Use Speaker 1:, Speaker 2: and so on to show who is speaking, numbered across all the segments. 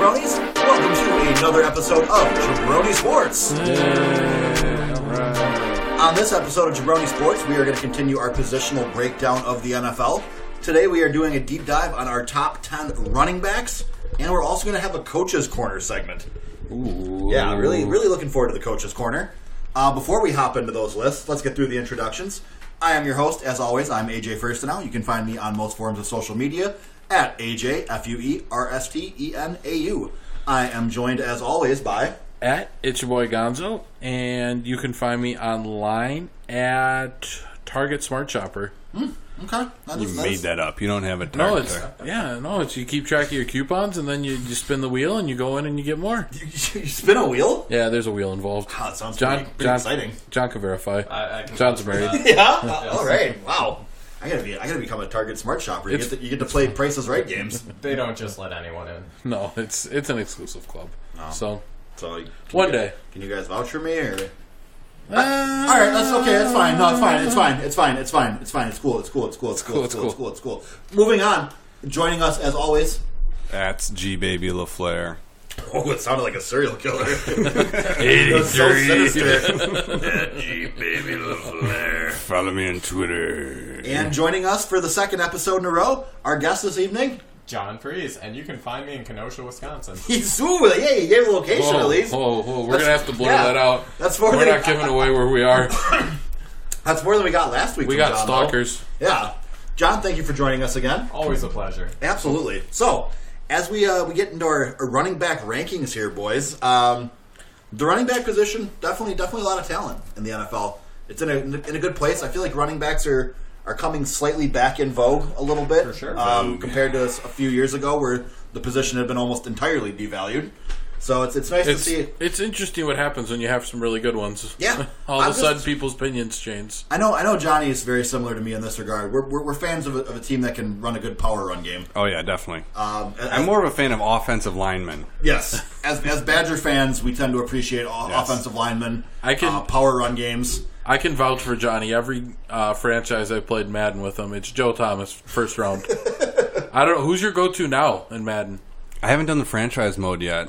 Speaker 1: Jabronis. Welcome to another episode of Jabroni Sports. On this episode of Jabroni Sports, we are going to continue our positional breakdown of the NFL. Today we are doing a deep dive on our top 10 running backs, and we're also going to have a Coach's Corner segment.
Speaker 2: Ooh.
Speaker 1: Yeah, really looking forward to the Coach's Corner. Before we hop into those lists, let's get through the introductions. I am your host, as always. I'm AJ Firstenau. You can find me on most forms of social media at AJ FUERSTENAU. I am joined, as always, by...
Speaker 2: It's your boy Gonzo, and you can find me online at Target Smart Shopper.
Speaker 1: Okay.
Speaker 3: You made that up. You don't have a Target.
Speaker 2: It's you keep track of your coupons, and then you spin the wheel, and you go in and you get more.
Speaker 1: You spin a wheel?
Speaker 2: Yeah, there's a wheel involved.
Speaker 1: Oh, that sounds pretty exciting.
Speaker 2: John can verify.
Speaker 4: I can
Speaker 2: John's married.
Speaker 1: Yeah? All right. Wow. I gotta become a Target Smart Shopper. You get to play Price is Right games.
Speaker 4: They don't just let anyone in.
Speaker 2: No, it's an exclusive club.
Speaker 1: So
Speaker 2: One day.
Speaker 1: Can you guys vouch for me or? All right, that's okay. It's fine. No, it's fine. It's cool. Moving on. Joining us as always.
Speaker 3: That's G Baby LaFleur.
Speaker 1: Oh, it sounded like a serial killer.
Speaker 2: 83.
Speaker 1: So sinister. G Baby LaFleur.
Speaker 3: Follow me on Twitter.
Speaker 1: And joining us for the second episode in a row, our guest this evening,
Speaker 4: John Freeze, and you can find me in Kenosha, Wisconsin.
Speaker 1: you gave a location at least.
Speaker 2: Whoa, we're going to have to blur that out.
Speaker 1: We're
Speaker 2: not giving away where we are.
Speaker 1: That's more than we got last week.
Speaker 2: We got John, stalkers.
Speaker 1: Though. Yeah. John, thank you for joining us again.
Speaker 4: Always a pleasure.
Speaker 1: Absolutely. So, as we get into our running back rankings here, boys, the running back position, definitely a lot of talent in the NFL. It's in a good place. I feel like running backs are coming slightly back in vogue a little bit.
Speaker 4: For sure.
Speaker 1: Compared to a few years ago where the position had been almost entirely devalued. So it's nice to see.
Speaker 2: It's interesting what happens when you have some really good ones.
Speaker 1: Yeah.
Speaker 2: All of a sudden, people's opinions change.
Speaker 1: I know Johnny is very similar to me in this regard. We're fans of a team that can run a good power run game.
Speaker 3: Oh, yeah, definitely. I'm more of a fan of offensive linemen.
Speaker 1: Yes. As Badger fans, we tend to appreciate offensive linemen, power run games.
Speaker 2: I can vouch for Johnny. Every franchise I played Madden with him, it's Joe Thomas, first round. I don't know. Who's your go-to now in Madden?
Speaker 3: I haven't done the franchise mode yet.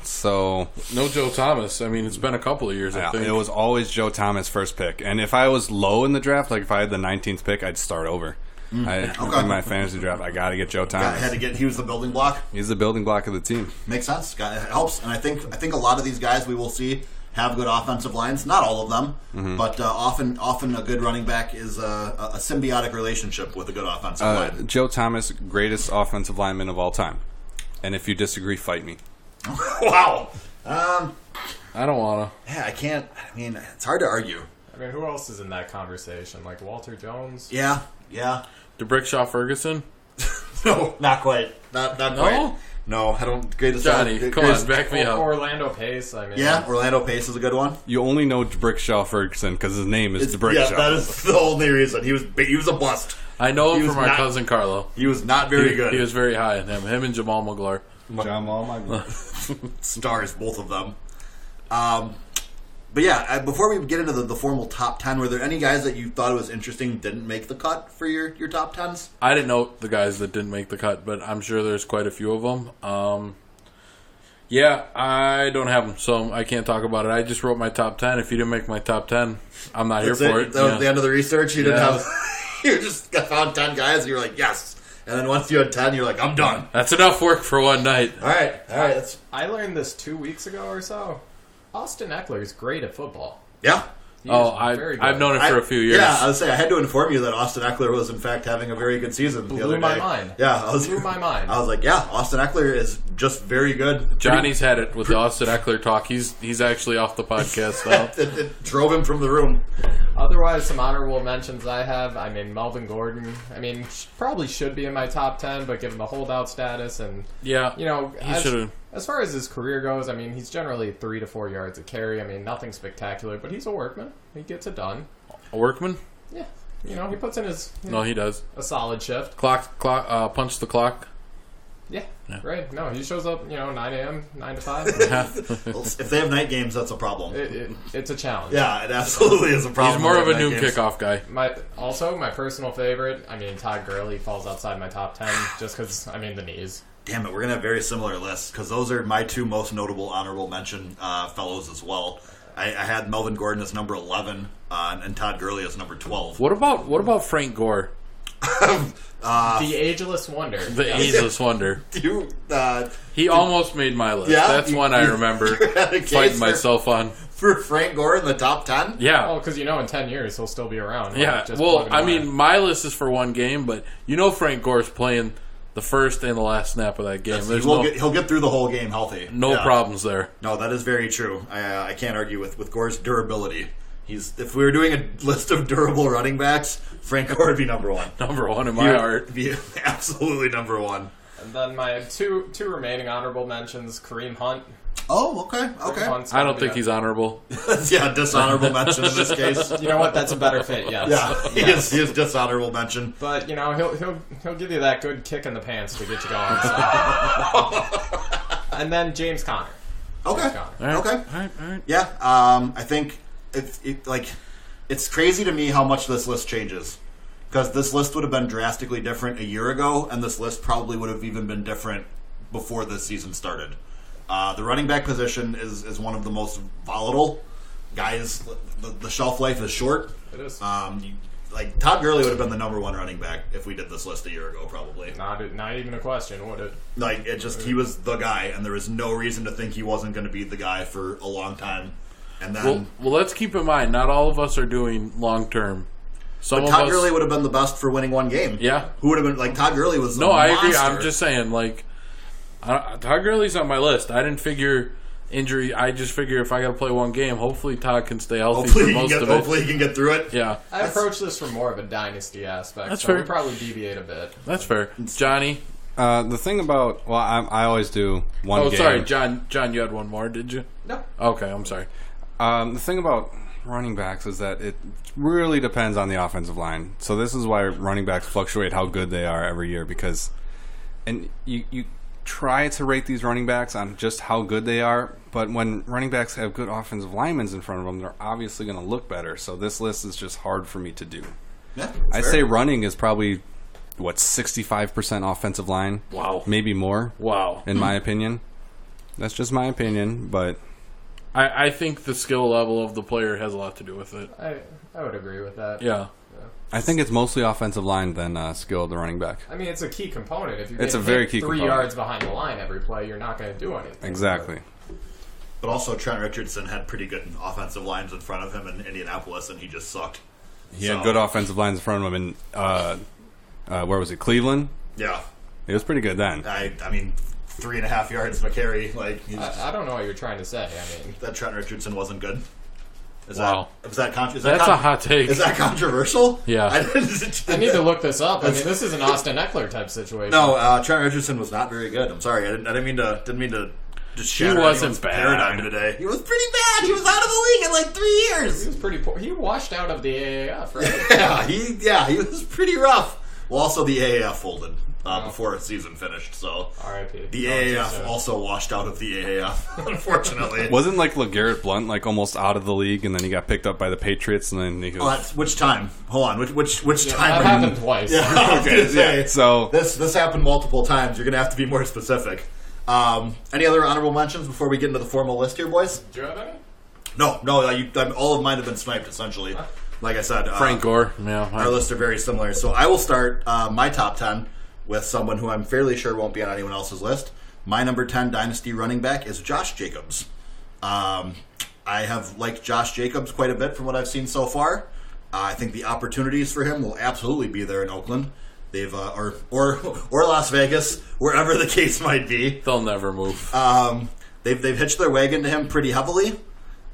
Speaker 3: So
Speaker 2: no Joe Thomas. I mean, it's been a couple of years, I think.
Speaker 3: It was always Joe Thomas first pick. And if I was low in the draft, like if I had the 19th pick, I'd start over. In my fantasy draft, I got to get Joe Thomas.
Speaker 1: He was the building block.
Speaker 3: He's the building block of the team.
Speaker 1: Makes sense. It helps. And I think a lot of these guys we will see have good offensive lines. Not all of them, but often a good running back is a symbiotic relationship with a good offensive line.
Speaker 3: Joe Thomas, greatest offensive lineman of all time. And if you disagree, fight me.
Speaker 1: Wow.
Speaker 2: I don't want
Speaker 1: to. Yeah, I can't. I mean, it's hard to argue.
Speaker 4: I mean, who else is in that conversation? Like Walter Jones?
Speaker 1: Yeah.
Speaker 2: DeBrickshaw Ferguson?
Speaker 1: No, not quite. Not quite. No, I don't.
Speaker 2: Johnny, come on, back me up.
Speaker 4: Orlando Pace. I mean,
Speaker 1: yeah, Orlando Pace is a good one.
Speaker 3: You only know DeBrickshaw Ferguson because his name is DeBrickshaw.
Speaker 1: Yeah, that is the only reason. He was a bust.
Speaker 2: I know him from our cousin Carlo.
Speaker 1: He was not very good.
Speaker 2: He was very high on him and Jamal Maglar.
Speaker 1: Stars, both of them. But yeah, before we get into the formal top 10, were there any guys that you thought it was interesting didn't make the cut for your top 10s?
Speaker 2: I didn't know the guys that didn't make the cut, but I'm sure there's quite a few of them. Yeah, I don't have them, so I can't talk about it. I just wrote my top 10. If you didn't make my top 10, I'm not here for it.
Speaker 1: That was the end of the research? You didn't have... You just found 10 guys and you're like, yes. And then once you had 10, you're like, I'm done.
Speaker 2: That's enough work for one night.
Speaker 1: All right.
Speaker 4: I learned this 2 weeks ago or so. Austin Eckler is great at football.
Speaker 1: Yeah.
Speaker 2: I've known it for a few years.
Speaker 1: Yeah, I would say I had to inform you that Austin Eckler was in fact having a very good season the other day.
Speaker 4: Blew my mind.
Speaker 1: Yeah,
Speaker 4: blew my mind.
Speaker 1: I was like, yeah, Austin Eckler is just very good.
Speaker 2: Johnny's had it with the Austin Eckler talk. He's actually off the podcast now.
Speaker 1: It drove him from the room.
Speaker 4: Otherwise, some honorable mentions I have. I mean, Melvin Gordon. I mean, probably should be in my top 10, but given the holdout status and
Speaker 2: he should have.
Speaker 4: As far as his career goes, I mean, he's generally 3 to 4 yards a carry. I mean, nothing spectacular, but he's a workman. He gets it done.
Speaker 2: A workman?
Speaker 4: Yeah. He puts in his...
Speaker 2: No, he does.
Speaker 4: A solid shift.
Speaker 2: Punch the clock.
Speaker 4: Yeah, right. No, he shows up, 9 a.m., 9 to 5.
Speaker 1: Well, if they have night games, that's a problem.
Speaker 4: It's a challenge.
Speaker 1: Yeah, it absolutely is a problem.
Speaker 2: He's more of a noon kickoff guy.
Speaker 4: My personal favorite, Todd Gurley falls outside my top 10 just because, the knees.
Speaker 1: Damn it, we're going to have very similar lists because those are my two most notable honorable mention fellows as well. I had Melvin Gordon as number 11 and Todd Gurley as number 12.
Speaker 2: What about Frank Gore?
Speaker 4: The ageless wonder.
Speaker 2: The ageless wonder. He almost made my list.
Speaker 1: Yeah?
Speaker 2: That's one I remember fighting myself on.
Speaker 1: For Frank Gore in the top 10?
Speaker 2: Yeah.
Speaker 4: Oh, because in 10 years he'll still be around.
Speaker 2: Yeah.
Speaker 4: Just
Speaker 2: Well,
Speaker 4: plug him
Speaker 2: I
Speaker 4: away.
Speaker 2: mean, my list is for one game, but Frank Gore's playing the first and the last snap of that game.
Speaker 1: He'll get through the whole game healthy.
Speaker 2: No problems there.
Speaker 1: No, that is very true. I can't argue with Gore's durability. If we were doing a list of durable running backs, Frank Gore would be number one.
Speaker 2: Number one in my heart.
Speaker 1: Be absolutely number one.
Speaker 4: And then my two remaining honorable mentions: Kareem Hunt.
Speaker 1: Oh, okay.
Speaker 2: I don't think he's honorable.
Speaker 1: Yeah, dishonorable mention in this case.
Speaker 4: You know what? That's a better fit. Yes.
Speaker 1: Yeah, he is dishonorable mention.
Speaker 4: But he'll give you that good kick in the pants to get you going. So. And then James Conner.
Speaker 1: Okay.
Speaker 4: James Conner.
Speaker 2: All right.
Speaker 1: Okay.
Speaker 2: All right.
Speaker 1: Yeah. I think it's crazy to me how much this list changes. Because this list would have been drastically different a year ago, and this list probably would have even been different before this season started. The running back position is one of the most volatile. Guys, the shelf life is short.
Speaker 4: It is.
Speaker 1: Todd Gurley would have been the number one running back if we did this list a year ago, probably.
Speaker 4: Not even a question, would it?
Speaker 1: He was the guy, and there was no reason to think he wasn't going to be the guy for a long time. And then,
Speaker 2: well, let's keep in mind, not all of us are doing long term.
Speaker 1: Todd Gurley would have been the best for winning one game.
Speaker 2: Yeah.
Speaker 1: Who would have been Todd Gurley was?
Speaker 2: No, I agree.
Speaker 1: monster.
Speaker 2: I'm just saying, Todd Gurley's on my list. I didn't figure injury. I just figure if I got to play one game, hopefully Todd can stay healthy for most of it.
Speaker 1: Hopefully he can get through it.
Speaker 2: Yeah.
Speaker 4: I approach this from more of a dynasty aspect.
Speaker 2: That's
Speaker 4: so
Speaker 2: fair.
Speaker 4: we probably deviate a bit.
Speaker 2: That's fair. Johnny?
Speaker 3: The thing about... Well, I always do one game.
Speaker 2: Oh, sorry. John, you had one more, did you?
Speaker 4: No.
Speaker 2: Okay, I'm sorry.
Speaker 3: The thing about running backs is that it really depends on the offensive line. So this is why running backs fluctuate how good they are every year, because... And you try to rate these running backs on just how good they are, but when running backs have good offensive linemen in front of them, they're obviously going to look better. So this list is just hard for me to do.
Speaker 1: Yeah,
Speaker 3: I'd say running is probably, 65% offensive line?
Speaker 2: Wow.
Speaker 3: Maybe more,
Speaker 2: Wow.
Speaker 3: in my opinion. That's just my opinion, but...
Speaker 2: I think the skill level of the player has a lot to do with it.
Speaker 4: I would agree with that.
Speaker 2: Yeah.
Speaker 3: I think it's mostly offensive line than skill of the running back.
Speaker 4: I mean, it's a key component. If you
Speaker 3: It's
Speaker 4: get
Speaker 3: a very
Speaker 4: hit
Speaker 3: key
Speaker 4: 3
Speaker 3: component.
Speaker 4: yards behind the line every play, you're not going to do anything.
Speaker 3: Exactly.
Speaker 1: But also Trent Richardson had pretty good offensive lines in front of him in Indianapolis, and he just sucked.
Speaker 3: He had good offensive lines in front of him in, where was it, Cleveland?
Speaker 1: Yeah.
Speaker 3: It was pretty good then.
Speaker 1: I mean, 3.5 yards per carry.
Speaker 4: I don't know what you're trying to say. I mean,
Speaker 1: that Trent Richardson wasn't good.
Speaker 2: Wow.
Speaker 1: That's
Speaker 2: a hot take.
Speaker 1: Is that controversial?
Speaker 2: Yeah.
Speaker 4: I need to look this up. I mean, this is an Austin Eckler type situation.
Speaker 1: No, Trent Richardson was not very good. I'm sorry. I didn't mean to just shatter
Speaker 2: wasn't
Speaker 1: anyone's
Speaker 2: bad.
Speaker 1: paradigm today. He was pretty bad. He was out of the league in like 3
Speaker 4: He
Speaker 1: years.
Speaker 4: was pretty poor. He washed out of the AAF, right?
Speaker 1: He was pretty rough. Well, also the AAF folded before the season finished, so
Speaker 4: R.I.P.
Speaker 1: the AAF also washed out of the AAF, unfortunately.
Speaker 3: Wasn't LeGarrette Blount almost out of the league, and then he got picked up by the Patriots, and then he goes...
Speaker 1: That's, which time? Hold on. Which time?
Speaker 4: That happened twice.
Speaker 1: Yeah, I was gonna say.
Speaker 3: So
Speaker 1: This happened multiple times. You're gonna have to be more specific. Any other honorable mentions before we get into the formal list here, boys?
Speaker 4: Do you have any?
Speaker 1: No. All of mine have been sniped essentially. Like I said,
Speaker 2: Frank Gore. Yeah.
Speaker 1: our lists are very similar. So I will start my top 10 with someone who I'm fairly sure won't be on anyone else's list. My number 10 dynasty running back is Josh Jacobs. I have liked Josh Jacobs quite a bit from what I've seen so far. I think the opportunities for him will absolutely be there in Oakland. They've or Las Vegas, wherever the case might be.
Speaker 2: They'll never move.
Speaker 1: They've hitched their wagon to him pretty heavily.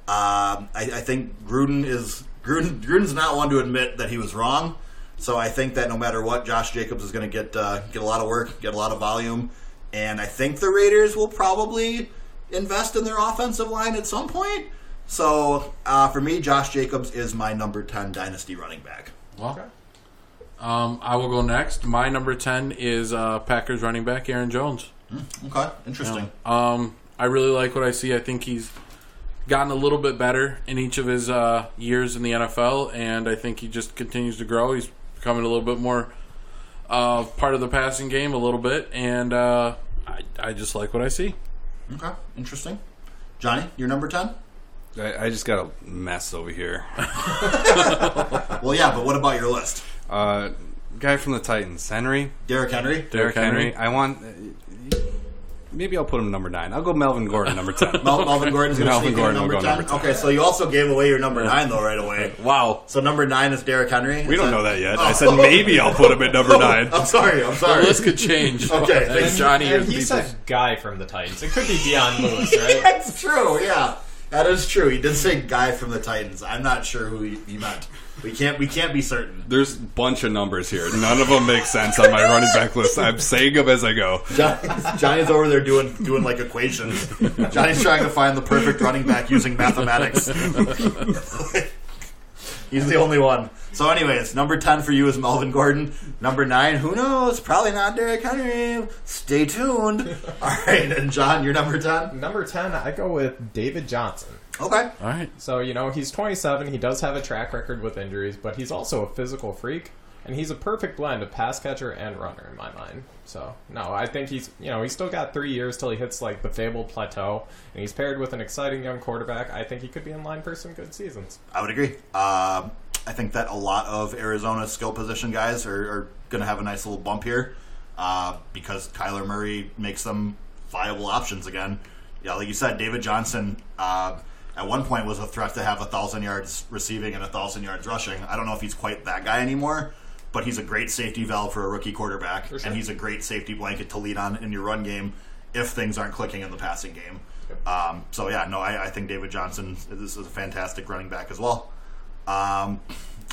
Speaker 1: I think Gruden's not one to admit that he was wrong. So I think that no matter what, Josh Jacobs is going to get a lot of work, get a lot of volume, and I think the Raiders will probably invest in their offensive line at some point. So for me, Josh Jacobs is my number 10 dynasty running back.
Speaker 2: Well, I will go next. My number 10 is Packers running back Aaron Jones.
Speaker 1: Okay, interesting.
Speaker 2: I really like what I see. I think he's gotten a little bit better in each of his years in the NFL, and I think he just continues to grow. He's becoming a little bit more part of the passing game a little bit, and I just like what I see.
Speaker 1: Okay, interesting. Johnny, your number 10?
Speaker 3: I just got a mess over here.
Speaker 1: Well, yeah, but what about your list?
Speaker 3: Guy from the Titans, Henry.
Speaker 1: Derrick Henry?
Speaker 3: Derrick Henry. I want. Maybe I'll put him number 9. I'll go Melvin Gordon number 10.
Speaker 1: Melvin Gordon's going to
Speaker 3: Melvin
Speaker 1: sneak in
Speaker 3: Gordon
Speaker 1: number
Speaker 3: will
Speaker 1: 10?
Speaker 3: go number 10.
Speaker 1: Okay, so you also gave away your number 9, though, right away.
Speaker 2: Wow.
Speaker 1: So number 9 is Derrick Henry?
Speaker 3: We don't know that yet. I said maybe I'll put him at number 9.
Speaker 1: I'm sorry.
Speaker 2: The list could change.
Speaker 1: Okay,
Speaker 2: Thanks,
Speaker 1: thanks.
Speaker 2: Johnny.
Speaker 4: And he said guy from the Titans. It could be Deion Lewis, right?
Speaker 1: That's true, yeah. That is true. He did say guy from the Titans. I'm not sure who he meant. We can't be certain.
Speaker 3: There's a bunch of numbers here. None of them make sense on my running back list. I'm saying them as I go.
Speaker 1: Johnny's over there doing like equations. Johnny's trying to find the perfect running back using mathematics. He's the only one. So anyways, number 10 for you is Melvin Gordon. Number 9, who knows? Probably not Derrick Henry. Stay tuned. All right, and John, your number 10?
Speaker 4: Number 10, I go with David Johnson.
Speaker 1: Okay.
Speaker 2: All right.
Speaker 4: So, he's 27. He does have a track record with injuries, but he's also a physical freak. And he's a perfect blend of pass catcher and runner in my mind. So, no, I think he's still got 3 years till he hits, the fabled plateau. And he's paired with an exciting young quarterback. I think he could be in line for some good seasons.
Speaker 1: I would agree. I think that a lot of Arizona's skill position guys are going to have a nice little bump here because Kyler Murray makes them viable options again. Yeah, like you said, David Johnson at one point was a threat to have 1,000 yards receiving and 1,000 yards rushing. I don't know if he's quite that guy anymore, but he's a great safety valve for a rookie quarterback,
Speaker 4: For sure.
Speaker 1: and he's a great safety blanket to lead on in your run game if things aren't clicking in the passing game.
Speaker 4: Yep.
Speaker 1: I think David Johnson is a fantastic running back as well. I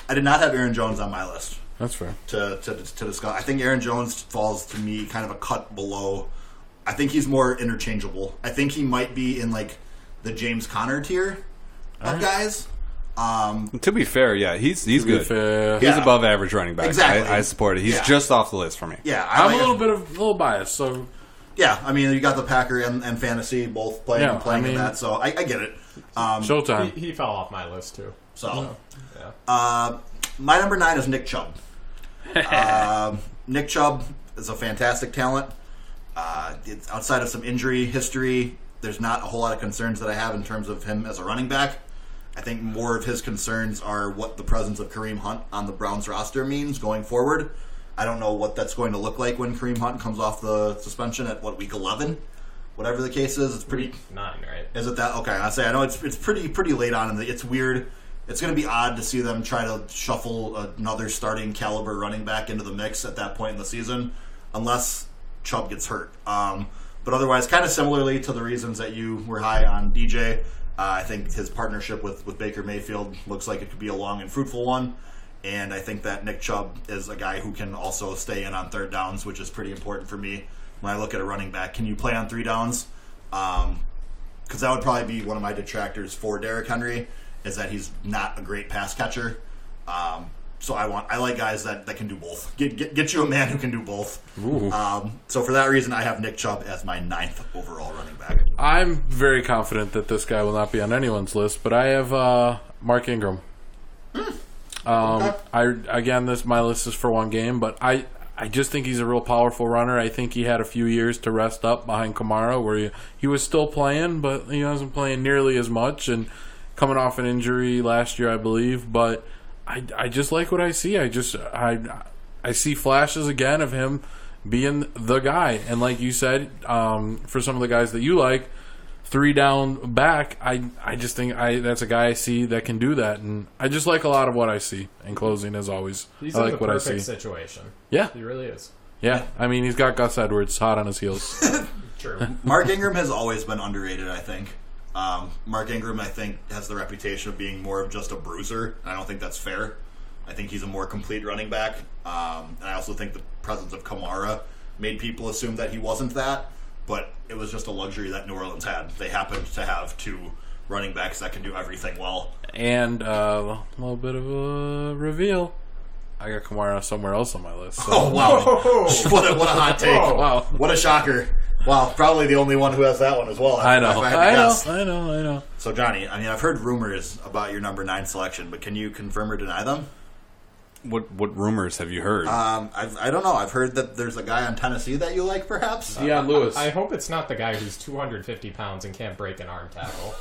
Speaker 1: did not have Aaron Jones on my list
Speaker 2: That's fair.
Speaker 1: to discuss. I think Aaron Jones falls to me kind of a cut below. I think he's more interchangeable. I think he might be in the James Conner tier of guys.
Speaker 3: To be fair, yeah, he's good.
Speaker 2: Fair.
Speaker 3: He's
Speaker 1: Yeah.
Speaker 3: above average running back.
Speaker 1: Exactly.
Speaker 3: I support it. He's
Speaker 1: Yeah.
Speaker 3: just off the list for me.
Speaker 1: Yeah,
Speaker 2: I'm a little biased, so
Speaker 1: Yeah, I mean, you got the Packer and fantasy both playing in that, so I get it.
Speaker 2: showtime.
Speaker 4: He fell off my list, too.
Speaker 1: So,
Speaker 4: Yeah.
Speaker 1: my number 9 is Nick Chubb. Nick Chubb is a fantastic talent. Outside of some injury history, there's not a whole lot of concerns that I have in terms of him as a running back. I think more of his concerns are what the presence of Kareem Hunt on the Browns roster means going forward. I don't know what that's going to look like when Kareem Hunt comes off the suspension at week 11, whatever the case is. It's pretty.
Speaker 4: Week 9, right?
Speaker 1: Is it that? Okay, I know it's pretty late on, it's weird. It's going to be odd to see them try to shuffle another starting caliber running back into the mix at that point in the season, unless Chubb gets hurt. But otherwise, kind of similarly to the reasons that you were high on DJ, I think his partnership with Baker Mayfield looks like it could be a long and fruitful one. And I think that Nick Chubb is a guy who can also stay in on third downs, which is pretty important for me when I look at a running back. Can you play on 3 downs? Because that would probably be one of my detractors for Derrick Henry, is that he's not a great pass catcher. So I like guys that can do both. Get you a man who can do both. So for that reason, I have Nick Chubb as my 9th overall running back.
Speaker 2: I'm very confident that this guy will not be on anyone's list, but I have Mark Ingram. My list is for one game, but I just think he's a real powerful runner. I think he had a few years to rest up behind Kamara, where he was still playing, but he wasn't playing nearly as much, and coming off an injury last year, I believe. But I just like what I see. I see flashes again of him being the guy, and like you said, for some of the guys that you like, 3 down back, I just think that's a guy I see that can do that, and I just like a lot of what I see. In closing, as always,
Speaker 4: He's
Speaker 2: I
Speaker 4: in
Speaker 2: like
Speaker 4: the
Speaker 2: what I
Speaker 4: perfect
Speaker 2: see.
Speaker 4: situation.
Speaker 2: Yeah,
Speaker 4: He really is.
Speaker 2: yeah. I mean, he's got Gus Edwards hot on his heels.
Speaker 4: True.
Speaker 1: Mark Ingram has always been underrated, I think. Mark Ingram, I think, has the reputation of being more of just a bruiser. I don't think that's fair. I think he's a more complete running back. And I also think the presence of Kamara made people assume that he wasn't that. But it was just a luxury that New Orleans had. They happened to have 2 running backs that can do everything well.
Speaker 2: And a little bit of a reveal. I got Kamara somewhere else on my list. So.
Speaker 1: Oh, wow. What a hot take.
Speaker 2: Wow.
Speaker 1: What a shocker. Wow, probably the only one who has that one as well.
Speaker 2: I know.
Speaker 1: If had to guess.
Speaker 2: I know.
Speaker 1: So, Johnny, I mean, I've heard rumors about your number 9 selection, but can you confirm or deny them?
Speaker 3: What rumors have you heard?
Speaker 1: I don't know. I've heard that there's a guy on Tennessee that you like, perhaps.
Speaker 2: Deion Lewis.
Speaker 4: I hope it's not the guy who's 250 pounds and can't break an arm tackle.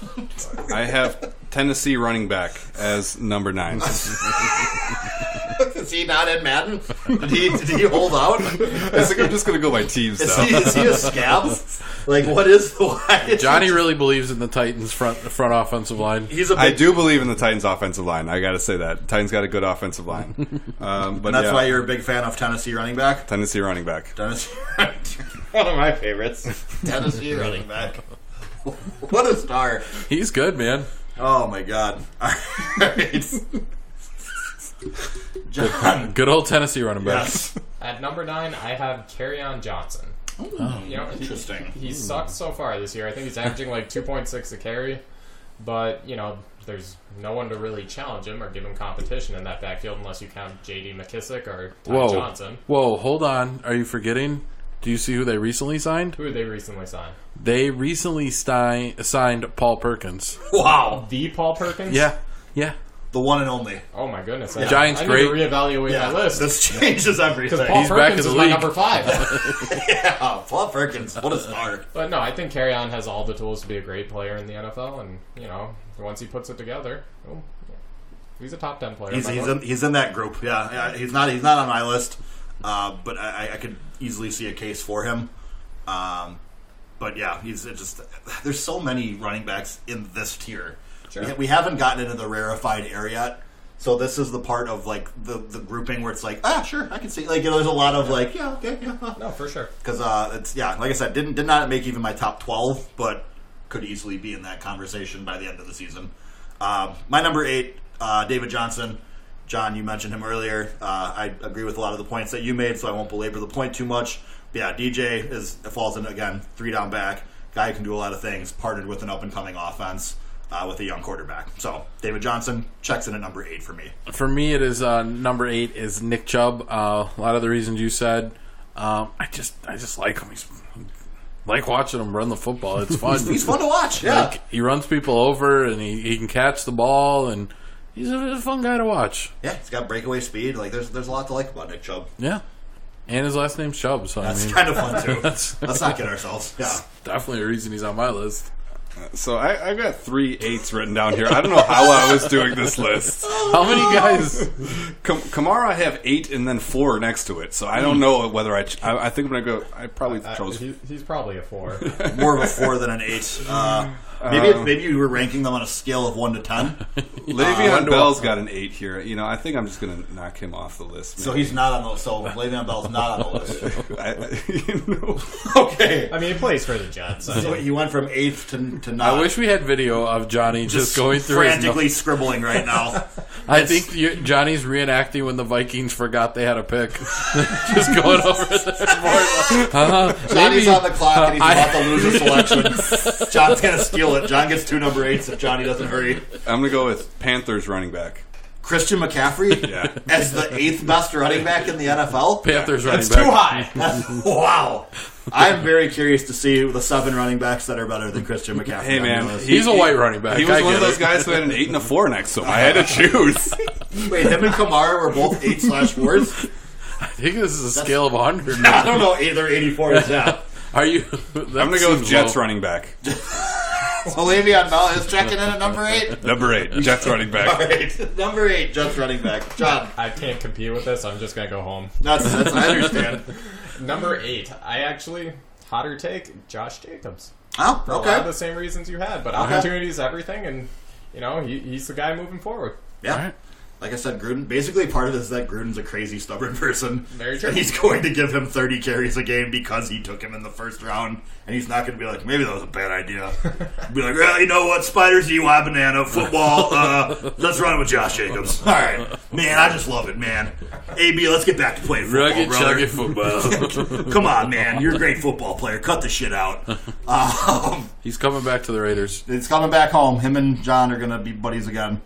Speaker 3: I have Tennessee running back as number 9.
Speaker 1: Is he not in Madden? Did he hold out?
Speaker 3: I think I'm just going to go by teams
Speaker 1: Is
Speaker 3: now.
Speaker 1: is he a scab? Like, what is the why?
Speaker 2: Johnny really believes in the Titans front offensive line.
Speaker 1: He's a big,
Speaker 3: I do believe in the Titans' offensive line. I got to say that. Titans got a good offensive line. But
Speaker 1: that's
Speaker 3: yeah,
Speaker 1: why you're a big fan of Tennessee running back?
Speaker 3: Tennessee running back.
Speaker 1: Tennessee. One of my favorites. Tennessee running back. What a star.
Speaker 2: He's good, man.
Speaker 1: Oh, my God. All right. John.
Speaker 2: Good old Tennessee running back.
Speaker 1: Yes.
Speaker 4: At number 9, I have Kerryon Johnson. You know,
Speaker 1: Interesting.
Speaker 4: He sucked so far this year. I think he's averaging like 2.6 a carry, but you know, there's no one to really challenge him or give him competition in that backfield unless you count J.D. McKissick or Ty Johnson.
Speaker 2: Whoa, hold on. Are you forgetting? Do you see who they recently signed?
Speaker 4: Who did they recently sign?
Speaker 2: They recently signed Paul Perkins.
Speaker 1: Wow.
Speaker 4: The Paul Perkins?
Speaker 2: Yeah.
Speaker 1: The one and only.
Speaker 4: Oh my goodness.
Speaker 2: Giants
Speaker 4: I need
Speaker 2: great.
Speaker 4: to reevaluate
Speaker 1: Yeah.
Speaker 4: my list.
Speaker 1: This changes everything.
Speaker 4: Because Paul
Speaker 2: He's back in
Speaker 4: Perkins
Speaker 2: the
Speaker 4: is my
Speaker 2: league.
Speaker 4: number 5.
Speaker 1: Yeah, Paul Perkins. What a star.
Speaker 4: But no, I think Kerryon has all the tools to be a great player in the NFL, and you know, once he puts it together, he's a top 10 player.
Speaker 1: He's in that group. Yeah, he's not on my list, but I could easily see a case for him. But yeah, he's just. There's so many running backs in this tier.
Speaker 4: Sure.
Speaker 1: We haven't gotten into the rarefied air yet, so this is the part of like the grouping where it's like, sure, I can see. Like, you know, there's a lot of like, yeah, okay, yeah.
Speaker 4: No, for sure.
Speaker 1: Because it's like I said, did not make even my top 12, but could easily be in that conversation by the end of the season. My number 8, David Johnson. John, you mentioned him earlier. I agree with a lot of the points that you made, so I won't belabor the point too much. But yeah, DJ falls in again, 3 down back. Guy who can do a lot of things. Partnered with an up and coming offense. With a young quarterback. So, David Johnson checks in at number 8 for me.
Speaker 2: For me, it is number 8 is Nick Chubb. A lot of the reasons you said. I just like him. He's like watching him run the football. It's fun.
Speaker 1: He's fun to watch. Yeah,
Speaker 2: Like, he runs people over and he can catch the ball, and he's a fun guy to watch.
Speaker 1: yeah, he's got breakaway speed. Like, there's a lot to like about Nick Chubb.
Speaker 2: Yeah, and his last name's Chubb, so
Speaker 1: That's
Speaker 2: I mean,
Speaker 1: kind of fun too.
Speaker 2: that's
Speaker 1: Let's not get ourselves. Yeah.
Speaker 2: definitely a reason he's on my list.
Speaker 3: So I've got 3 8s written down here. I don't know how I was doing this list.
Speaker 2: How many guys?
Speaker 3: Kamara, I have 8 and then 4 next to it. So I don't know whether I think I'm going to go. I probably chose.
Speaker 4: He's probably a 4.
Speaker 1: More of a 4 than an 8. Maybe you were ranking them on a scale of 1 to 10.
Speaker 3: Le'Veon Bell's got an 8 here. You know, I think I'm just going to knock him off the list.
Speaker 1: So
Speaker 3: maybe.
Speaker 1: he's not on the. So Le'Veon Bell's not on the list.
Speaker 3: You know.
Speaker 1: Okay.
Speaker 4: I mean, he plays for the Jets.
Speaker 1: So you went from 8th to 9.
Speaker 2: I wish we had video of Johnny just going through
Speaker 1: frantically
Speaker 2: his
Speaker 1: scribbling right now.
Speaker 2: I think Johnny's reenacting when the Vikings forgot they had a pick. Just going over there.
Speaker 1: Johnny's on the clock and he's about to lose a selection. John's gonna steal it. John gets 2 number 8s if Johnny doesn't hurry.
Speaker 3: I'm going to go with Panthers running back.
Speaker 1: Christian McCaffrey
Speaker 3: Yeah.
Speaker 1: as the 8th best running back in the NFL.
Speaker 2: Panthers running
Speaker 4: That's
Speaker 2: back.
Speaker 4: too high.
Speaker 1: Wow. I'm very curious to see the 7 running backs that are better than Christian McCaffrey.
Speaker 3: Hey,
Speaker 1: on
Speaker 3: man.
Speaker 1: your list.
Speaker 2: He's a white running back.
Speaker 3: He was
Speaker 2: I
Speaker 3: one of
Speaker 2: get
Speaker 3: those
Speaker 2: it.
Speaker 3: guys who had an 8 and a 4 next to him. I had to choose.
Speaker 1: Wait, him and Kamara were both 8/4s?
Speaker 2: I think this is a scale of 100.
Speaker 1: I don't know. They're 84s, yeah.
Speaker 2: Are you?
Speaker 3: I'm going to go with Jets running back.
Speaker 1: So Le'Veon Bell is checking in at number 8.
Speaker 3: Number 8, Jets running back.
Speaker 1: All right. Number 8, Jets running back. John.
Speaker 4: I can't compete with this. I'm just going to go home.
Speaker 1: That's I understand.
Speaker 4: Number 8, I actually, hotter take, Josh Jacobs.
Speaker 1: Oh,
Speaker 4: For a lot of
Speaker 1: okay.
Speaker 4: the same reasons you had, but opportunity is everything, and, you know, he's the guy moving forward.
Speaker 1: Yeah.
Speaker 2: All right.
Speaker 1: Like I said, Gruden, basically part of it is that Gruden's a crazy, stubborn person.
Speaker 4: Very true.
Speaker 1: And he's going to give him 30 carries a game because he took him in the first round. And he's not going to be like, maybe that was a bad idea. Be like, well, you know what? Spiders, EY, banana, football. Let's run it with Josh Jacobs. All right. Man, I just love it, man. AB, let's get back to playing football,
Speaker 2: Rugged,
Speaker 1: brother.
Speaker 2: chuggy football.
Speaker 1: Come on, man. You're a great football player. Cut the shit out.
Speaker 2: He's coming back to the Raiders.
Speaker 1: It's coming back home. Him and John are going to be buddies again.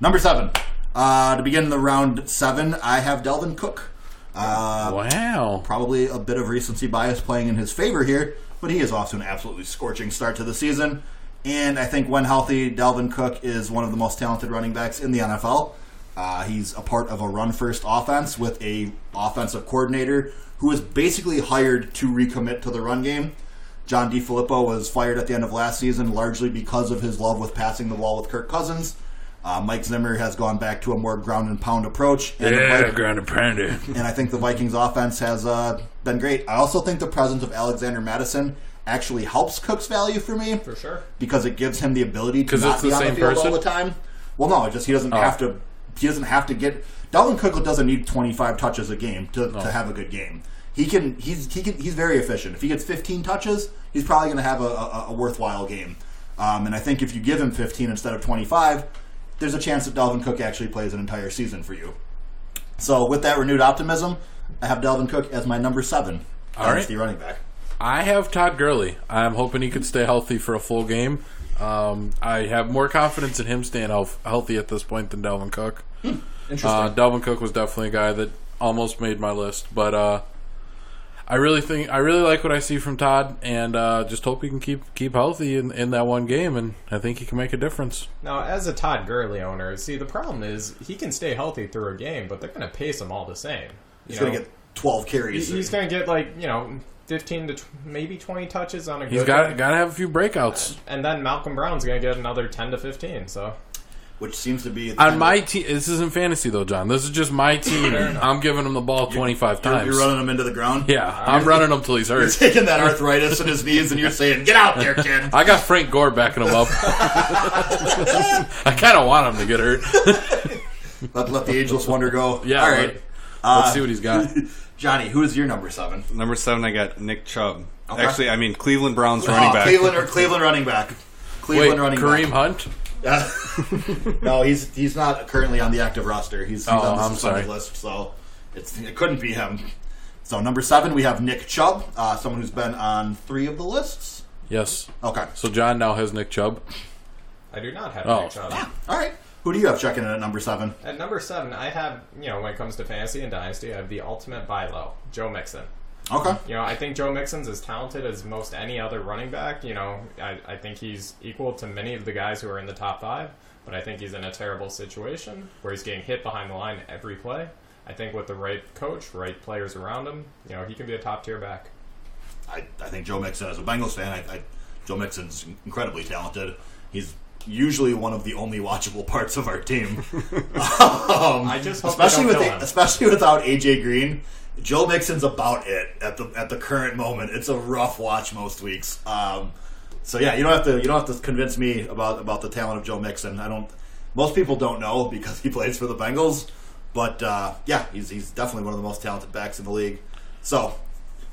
Speaker 1: Number 7. To begin the round 7, I have Dalvin Cook.
Speaker 2: Wow.
Speaker 1: Probably a bit of recency bias playing in his favor here, but he is off to an absolutely scorching start to the season. And I think when healthy, Dalvin Cook is one of the most talented running backs in the NFL. He's a part of a run-first offense with a offensive coordinator who was basically hired to recommit to the run game. John DeFilippo was fired at the end of last season largely because of his love with passing the ball with Kirk Cousins. Mike Zimmer has gone back to a more ground and pound approach. And
Speaker 2: ground and pound it.
Speaker 1: And I think the Vikings offense has been great. I also think the presence of Alexander Madison actually helps Cook's value for me.
Speaker 4: For sure.
Speaker 1: Because it gives him the ability to
Speaker 2: 'Cause
Speaker 1: not
Speaker 2: it's
Speaker 1: be
Speaker 2: the
Speaker 1: on the
Speaker 2: same
Speaker 1: field
Speaker 2: person?
Speaker 1: all the time. Well, no, he doesn't have to. He doesn't have to get. Dalvin Cook doesn't need 25 touches a game to have a good game. He's very efficient. If he gets 15 touches, he's probably going to have a worthwhile game. And I think if you give him 15 instead of 25, there's a chance that Dalvin Cook actually plays an entire season for you. So with that renewed optimism, I have Dalvin Cook as my number 7 dynasty running back.
Speaker 2: I have Todd Gurley. I'm hoping he could stay healthy for a full game. I have more confidence in him staying healthy at this point than Dalvin Cook.
Speaker 1: Interesting.
Speaker 2: Dalvin Cook was definitely a guy that almost made my list, but I really like what I see from Todd, and just hope he can keep healthy in that one game, and I think he can make a difference.
Speaker 4: Now, as a Todd Gurley owner, see, the problem is he can stay healthy through a game, but they're going to pace him all the same.
Speaker 1: He's going to get 12 carries.
Speaker 4: He's going to get 15 to maybe 20 touches on a good
Speaker 2: He's got to have a few breakouts.
Speaker 4: And then Malcolm Brown's going to get another 10 to 15, so...
Speaker 1: Which seems to be...
Speaker 2: On my team, this isn't fantasy though, John. This is just my team. I'm giving him the ball 25 times.
Speaker 1: You're running him into the ground?
Speaker 2: Yeah, I'm running him till he's hurt.
Speaker 1: You're taking that arthritis in his knees and you're saying, get out there, kid.
Speaker 2: I got Frank Gore backing him up. I kind of want him to get hurt.
Speaker 1: Let the ageless wonder go.
Speaker 2: Yeah,
Speaker 1: all right.
Speaker 2: Let's see what he's got.
Speaker 1: Johnny, who is your number 7?
Speaker 3: Number 7, I got Nick Chubb.
Speaker 1: Okay.
Speaker 3: Actually, I mean Cleveland Browns running back.
Speaker 1: Cleveland running back. Cleveland running
Speaker 2: Kareem
Speaker 1: back.
Speaker 2: Hunt?
Speaker 1: No, he's not currently on the active roster. He's on the
Speaker 2: I'm sorry.
Speaker 1: suspended list, so it couldn't be him. So number 7, we have Nick Chubb, someone who's been on 3 of the lists.
Speaker 2: Yes.
Speaker 1: Okay.
Speaker 2: So John now has Nick Chubb.
Speaker 4: I do not have Nick Chubb.
Speaker 1: All right. Who do you have checking in at number 7?
Speaker 4: At number 7, I have, when it comes to fantasy and dynasty, I have the ultimate buy low, Joe Mixon.
Speaker 1: Okay.
Speaker 4: I think Joe Mixon's as talented as most any other running back. I think he's equal to many of the guys who are in the top 5, but I think he's in a terrible situation where he's getting hit behind the line every play. I think with the right coach, right players around him, he can be a top-tier back.
Speaker 1: I think Joe Mixon, as a Bengals fan, Joe Mixon's incredibly talented. He's usually one of the only watchable parts of our team.
Speaker 4: I just hope
Speaker 1: especially without AJ Green. Joe Mixon's about it at the current moment. It's a rough watch most weeks. So yeah, you don't have to convince me about the talent of Joe Mixon. Most people don't know because he plays for the Bengals, but yeah, he's definitely one of the most talented backs in the league. So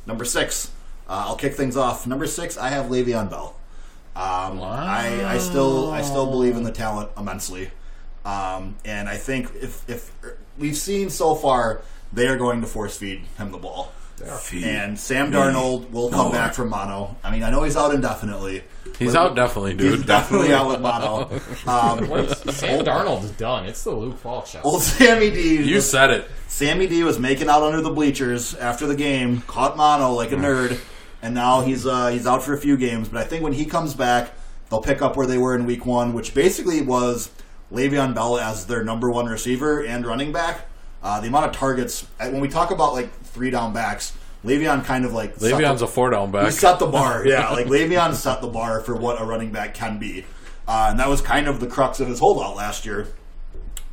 Speaker 1: number 6, I'll kick things off. Number 6, I have Le'Veon Bell.
Speaker 2: Wow.
Speaker 1: I still believe in the talent immensely, and I think if we've seen so far. They are going to force feed him the ball. And Sam Darnold will come back from mono. I mean, I know he's out indefinitely.
Speaker 2: He's out definitely, dude.
Speaker 1: He's definitely out with mono.
Speaker 4: Sam Darnold's done. It's the Luke Falk show.
Speaker 1: Old Sammy D.
Speaker 2: You said it.
Speaker 1: Sammy D was making out under the bleachers after the game, caught mono like a nerd, and now he's out for a few games. But I think when he comes back, they'll pick up where they were in Week 1, which basically was Le'Veon Bell as their number 1 receiver and running back. The amount of targets, when we talk about 3-down backs, Le'Veon kind of
Speaker 2: Le'Veon's a 4-down back.
Speaker 1: He set the bar, yeah. Le'Veon set the bar for what a running back can be. And that was kind of the crux of his holdout last year.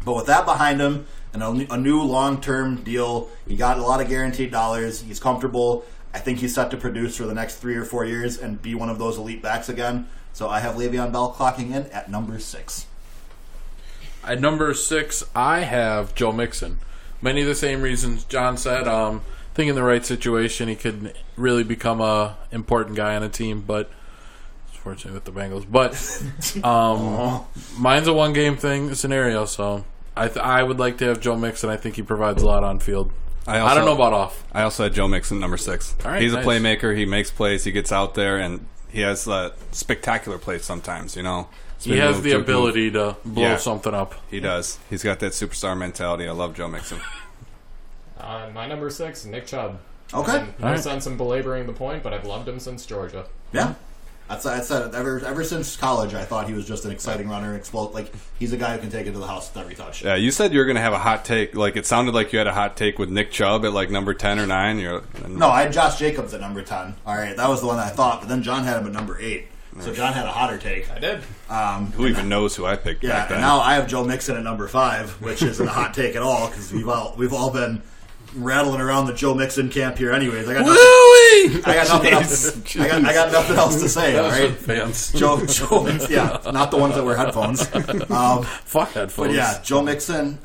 Speaker 1: But with that behind him, and a new long-term deal, he got a lot of guaranteed dollars. He's comfortable. I think he's set to produce for the next 3 or 4 years and be one of those elite backs again. So I have Le'Veon Bell clocking in at number 6.
Speaker 2: At number 6, I have Joe Mixon. Many of the same reasons John said. I think in the right situation, he could really become a important guy on a team. But it's fortunate with the Bengals. But mine's a one-game scenario. So I would like to have Joe Mixon. I think he provides a lot on field. I don't know about off.
Speaker 3: I also had Joe Mixon number 6.
Speaker 2: All right,
Speaker 3: he's
Speaker 2: nice.
Speaker 3: a playmaker. He makes plays. He gets out there and he has spectacular plays sometimes.
Speaker 2: He has the ability to blow something up.
Speaker 3: He does. He's got that superstar mentality. I love Joe Mixon.
Speaker 4: My number 6, Nick Chubb.
Speaker 1: Okay.
Speaker 4: No sense in belaboring the point, but I've loved him since Georgia.
Speaker 1: Yeah. I said ever since college, I thought he was just an exciting runner. Like he's a guy who can take it to the house with every touch.
Speaker 3: Yeah, you said you were going to have a hot take. Like it sounded like you had a hot take with Nick Chubb at like number 10 or 9.
Speaker 1: No, I had Josh Jacobs at number 10. All right, that was the one I thought, but then John had him at number 8. So John had a hotter take.
Speaker 4: I did.
Speaker 3: Who even knows who I picked back then?
Speaker 1: And now I have Joe Mixon at number 5, which isn't a hot take at all because we've all been rattling around the Joe Mixon camp here. Anyways, I got nothing else. I got nothing else to say. All right,
Speaker 2: fans.
Speaker 1: Joe Mixon, yeah, not the ones that wear headphones.
Speaker 2: Fuck headphones.
Speaker 1: But yeah, Joe Mixon,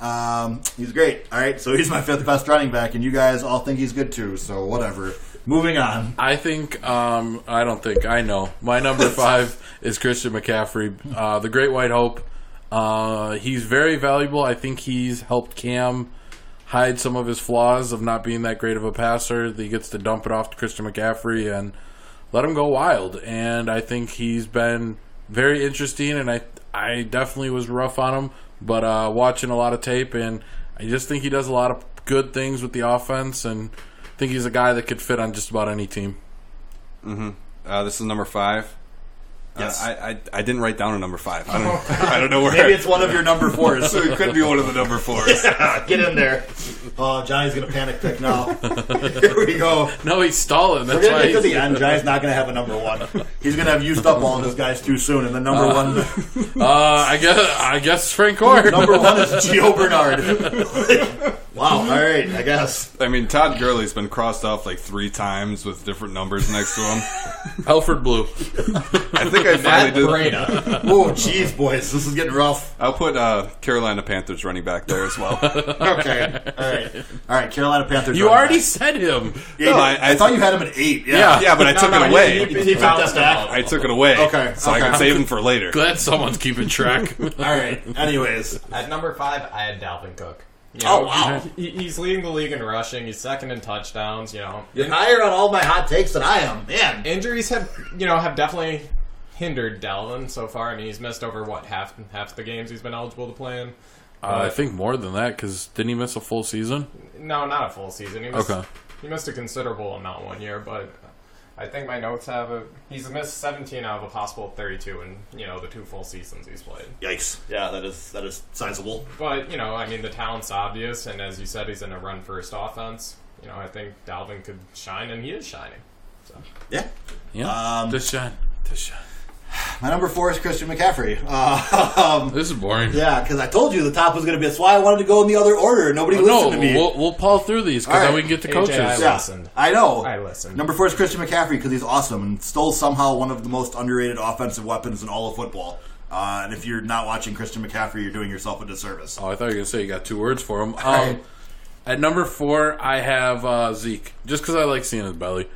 Speaker 1: he's great. All right, so he's my 5th best running back, and you guys all think he's good too. So whatever. Moving on.
Speaker 2: I think, I don't think, I know. My number 5 is Christian McCaffrey, the Great White Hope. He's very valuable. I think he's helped Cam hide some of his flaws of not being that great of a passer. He gets to dump it off to Christian McCaffrey and let him go wild. And I think he's been very interesting, and I definitely was rough on him, but watching a lot of tape, and I just think he does a lot of good things with the offense, and I think he's a guy that could fit on just about any team.
Speaker 3: Mm-hmm. This is number 5.
Speaker 1: Yes.
Speaker 3: I didn't write down a number 5. I don't know where.
Speaker 1: Maybe it's one of your number 4s.
Speaker 3: So it could be one of the number 4s.
Speaker 1: Yeah, get in there. Oh, Johnny's going to panic pick now. Here we go.
Speaker 2: No, he's stalling. That's
Speaker 1: We're going
Speaker 2: why
Speaker 1: to get to the end. Johnny's not going to have a number 1. He's going to have used up all of his guys too soon. And the number 1...
Speaker 2: I guess Frank Gore.
Speaker 1: Number 1 is Gio Bernard. Wow, all right, I guess.
Speaker 3: I mean, Todd Gurley's been crossed off like 3 times with different numbers next to him.
Speaker 2: Alfred Blue.
Speaker 3: I think I finally did.
Speaker 1: Oh, jeez, boys, this is getting rough.
Speaker 3: I'll put Carolina Panthers running back there as well.
Speaker 1: Okay, all right. Carolina Panthers.
Speaker 2: You already said him.
Speaker 1: Yeah,
Speaker 3: No,
Speaker 1: I thought you had him at 8.
Speaker 3: Yeah, but I took it away.
Speaker 4: He bounced back.
Speaker 3: I took it away.
Speaker 1: Okay,
Speaker 3: So I can save him for later.
Speaker 2: Glad someone's keeping track.
Speaker 1: All right. Anyways,
Speaker 4: At number 5, I had Dalvin Cook.
Speaker 1: Oh, wow.
Speaker 4: He's leading the league in rushing. He's second in touchdowns.
Speaker 1: you're higher on all my hot takes than I am, man.
Speaker 4: Injuries have definitely hindered Dalvin so far. I mean, he's missed over half the games he's been eligible to play in.
Speaker 2: I think more than that, because didn't he miss a full season?
Speaker 4: No, not a full season. He missed a considerable amount one year, but I think my notes have he's missed 17 out of a possible 32 in the 2 full seasons he's played.
Speaker 1: Yikes! Yeah, that is sizable.
Speaker 4: But I mean, the talent's obvious, and as you said, he's in a run-first offense. I think Dalvin could shine, and he is shining. So.
Speaker 1: Yeah.
Speaker 2: Just shine.
Speaker 1: My number 4 is Christian McCaffrey.
Speaker 2: This is boring.
Speaker 1: Yeah, because I told you the top was going to be. That's why I wanted to go in the other order. Nobody listened to me.
Speaker 2: We'll plow through these because then we can get to coaches.
Speaker 4: I listened.
Speaker 1: I know.
Speaker 4: I listened.
Speaker 1: Number 4 is Christian McCaffrey because he's awesome and still somehow one of the most underrated offensive weapons in all of football. And if you're not watching Christian McCaffrey, you're doing yourself a disservice.
Speaker 2: Oh, I thought you were going to say you got 2 words for him. At number 4, I have Zeke, just because I like seeing his belly.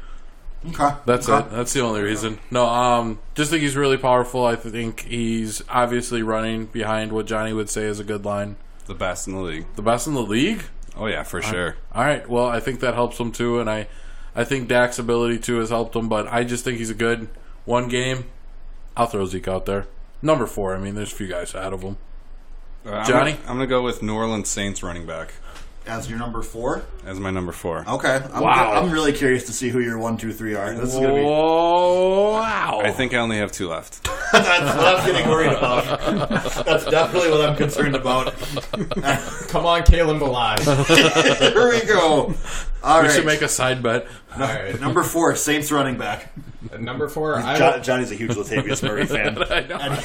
Speaker 1: Okay.
Speaker 2: That's it. That's the only reason. No, just think he's really powerful. I think he's obviously running behind what Johnny would say is a good line.
Speaker 3: The best in the league.
Speaker 2: The best in the league?
Speaker 3: Oh, yeah, for sure.
Speaker 2: All right. Well, I think that helps him, too, and I think Dak's ability, too, has helped him, but I just think he's a good one game. I'll throw Zeke out there. Number 4, I mean, there's a few guys out of him. Johnny?
Speaker 3: I'm going to go with New Orleans Saints running back.
Speaker 1: As your number 4?
Speaker 3: As my number 4.
Speaker 1: Okay. I'm really curious to see who your 1, 2, 3 are. This is going to be...
Speaker 2: Wow.
Speaker 3: I think I only have 2 left.
Speaker 1: That's what I'm getting worried about. That's definitely what I'm concerned about.
Speaker 4: Come on, Kalen Balaj.
Speaker 1: Here we go. All
Speaker 2: we
Speaker 1: right.
Speaker 2: should make a side bet.
Speaker 4: All right.
Speaker 1: Number 4, Saints running back.
Speaker 4: Number 4,
Speaker 1: Johnny's a huge Latavius Murray fan.
Speaker 2: I know.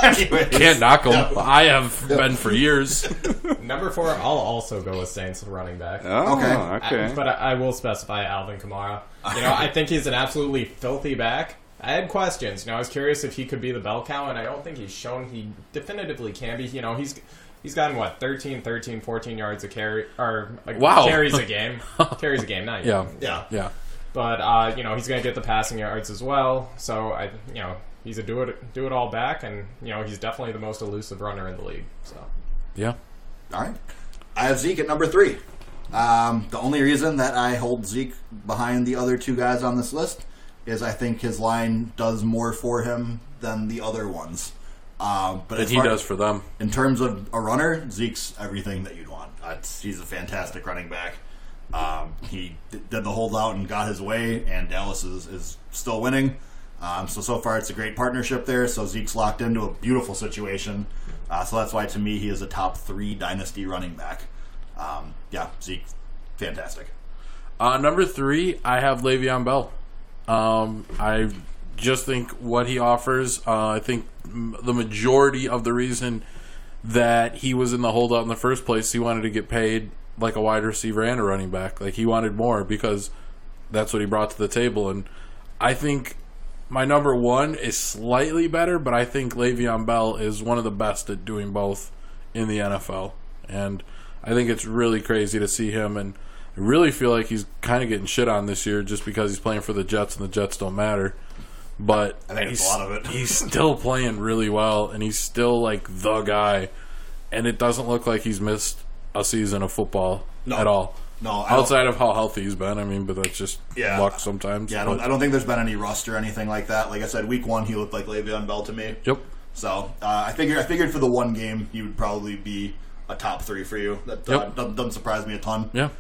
Speaker 1: Anyways.
Speaker 2: Can't knock him. I have been for years.
Speaker 4: Number 4, I'll also go with Saints running back.
Speaker 3: Oh,
Speaker 1: Okay.
Speaker 3: okay.
Speaker 4: But I will specify Alvin Kamara. I think he's an absolutely filthy back. I had questions. I was curious if he could be the bell cow, and I don't think he's shown he definitively can be. He's gotten, 14 yards a carry, or carries a game. Carries a game, not
Speaker 2: Yeah.
Speaker 1: Yeah.
Speaker 4: But, he's going to get the passing yards as well. So, he's a do it all back, and, he's definitely the most elusive runner in the league. So.
Speaker 2: Yeah.
Speaker 1: All right. I have Zeke at number 3. The only reason that I hold Zeke behind the other 2 guys on this list is I think his line does more for him than the other ones. But
Speaker 2: he does for them.
Speaker 1: In terms of a runner, Zeke's everything that you'd want. He's a fantastic running back. He did the holdout and got his way, and Dallas is still winning. So far it's a great partnership there. So Zeke's locked into a beautiful situation. So that's why, to me, he is a top 3 dynasty running back. Zeke, fantastic.
Speaker 2: Number 3, I have Le'Veon Bell. I just think what he offers, I think the majority of the reason that he was in the holdout in the first place, he wanted to get paid like a wide receiver and a running back. Like, he wanted more because that's what he brought to the table. And I think my number 1 is slightly better, but I think Le'Veon Bell is one of the best at doing both in the NFL. And I think it's really crazy to see him, and I really feel like he's kind of getting shit on this year just because he's playing for the Jets and the Jets don't matter. But
Speaker 1: I think it's a lot of it.
Speaker 2: He's still playing really well, and he's still like the guy. And it doesn't look like he's missed a season of football at all.
Speaker 1: No,
Speaker 2: outside of how healthy he's been. I mean, but that's just luck sometimes.
Speaker 1: Yeah, I don't think there's been any rust or anything like that. Like I said, week 1 he looked like Le'Veon Bell to me.
Speaker 2: Yep.
Speaker 1: So I figured for the one game he would probably be a top 3 for you. That doesn't surprise me a ton.
Speaker 2: Yeah.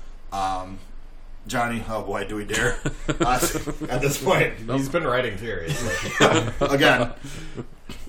Speaker 1: Johnny, oh boy, do we dare? At this point,
Speaker 4: He's been writing furiously.
Speaker 1: again,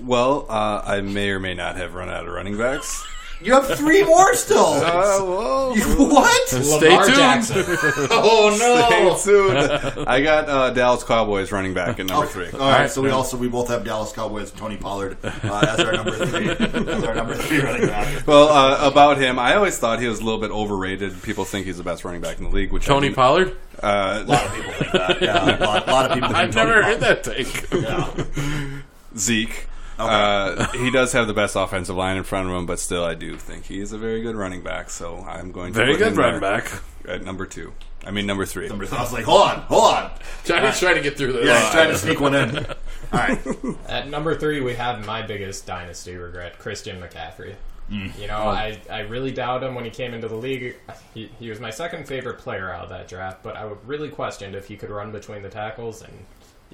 Speaker 3: Well, I may or may not have run out of running backs.
Speaker 1: you have 3 more still. What?
Speaker 2: Stay
Speaker 4: Lamar
Speaker 2: tuned.
Speaker 4: Jackson.
Speaker 1: Oh no!
Speaker 3: Stay tuned. I got Dallas Cowboys running back at number 3.
Speaker 1: All right, so we both have Dallas Cowboys and Tony Pollard as our number 3. As our number 3 running back.
Speaker 3: Well, about him, I always thought he was a little bit overrated. People think he's the best running back in the league. Which
Speaker 2: Tony Pollard?
Speaker 1: A lot of people think that. Yeah, a lot of people. Think
Speaker 2: I've
Speaker 1: Tony
Speaker 2: never
Speaker 1: Pollard.
Speaker 2: heard that take.
Speaker 1: Yeah.
Speaker 3: Zeke.
Speaker 1: Okay.
Speaker 3: He does have the best offensive line in front of him, but still, I do think he is a very good running back. So I'm going to
Speaker 2: Very
Speaker 3: put
Speaker 2: good
Speaker 3: him
Speaker 2: running
Speaker 3: there
Speaker 2: back.
Speaker 3: at number 2. I mean number 3.
Speaker 1: I was like, hold on.
Speaker 2: Johnny's trying to get through this.
Speaker 1: Yeah, he's trying to sneak one in. All right.
Speaker 4: At number 3, we have my biggest dynasty regret, Christian McCaffrey. You know, I really doubted him when he came into the league. He was my second favorite player out of that draft, but I really questioned if he could run between the tackles, and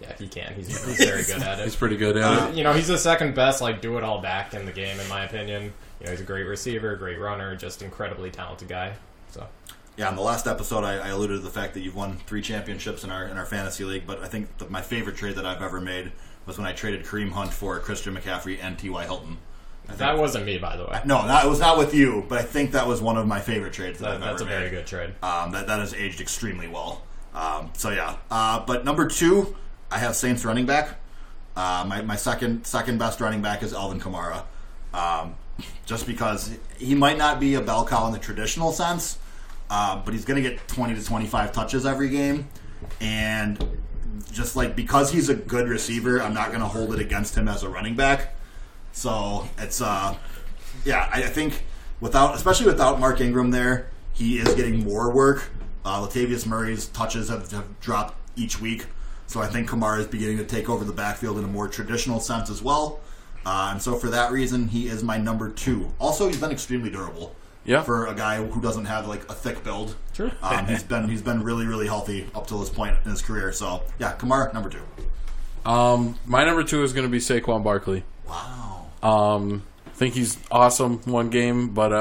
Speaker 4: yeah, he can. He's very good at it.
Speaker 2: He's pretty good at it.
Speaker 4: You know, he's the second best, like, do-it-all back in the game, in my opinion. You know, he's a great receiver, great runner, just incredibly talented guy. So,
Speaker 1: Yeah, in the last episode, I alluded to the fact that you've won 3 championships in our fantasy league, but I think my favorite trade that I've ever made was when I traded Kareem Hunt for Christian McCaffrey and T.Y. Hilton.
Speaker 4: that wasn't me, by the way.
Speaker 1: No, it was not with you, but I think that was one of my favorite trades that I've ever made.
Speaker 4: That's a very good trade.
Speaker 1: That has aged extremely well. But number 2, I have Saints running back. My second best running back is Alvin Kamara. Just because he might not be a bell cow in the traditional sense, but he's going to get 20 to 25 touches every game. And just like because he's a good receiver, I'm not going to hold it against him as a running back. So it's I think especially without Mark Ingram there, he is getting more work. Latavius Murray's touches have dropped each week. So I think Kamara is beginning to take over the backfield in a more traditional sense as well. And so for that reason, he is my number 2. Also, he's been extremely durable.
Speaker 2: Yeah.
Speaker 1: For a guy who doesn't have like a thick build.
Speaker 4: Sure.
Speaker 1: He's been really, really healthy up to this point in his career. So yeah, Kamara, number 2.
Speaker 2: My number 2 is going to be Saquon Barkley.
Speaker 1: Wow.
Speaker 2: I think he's awesome one game, but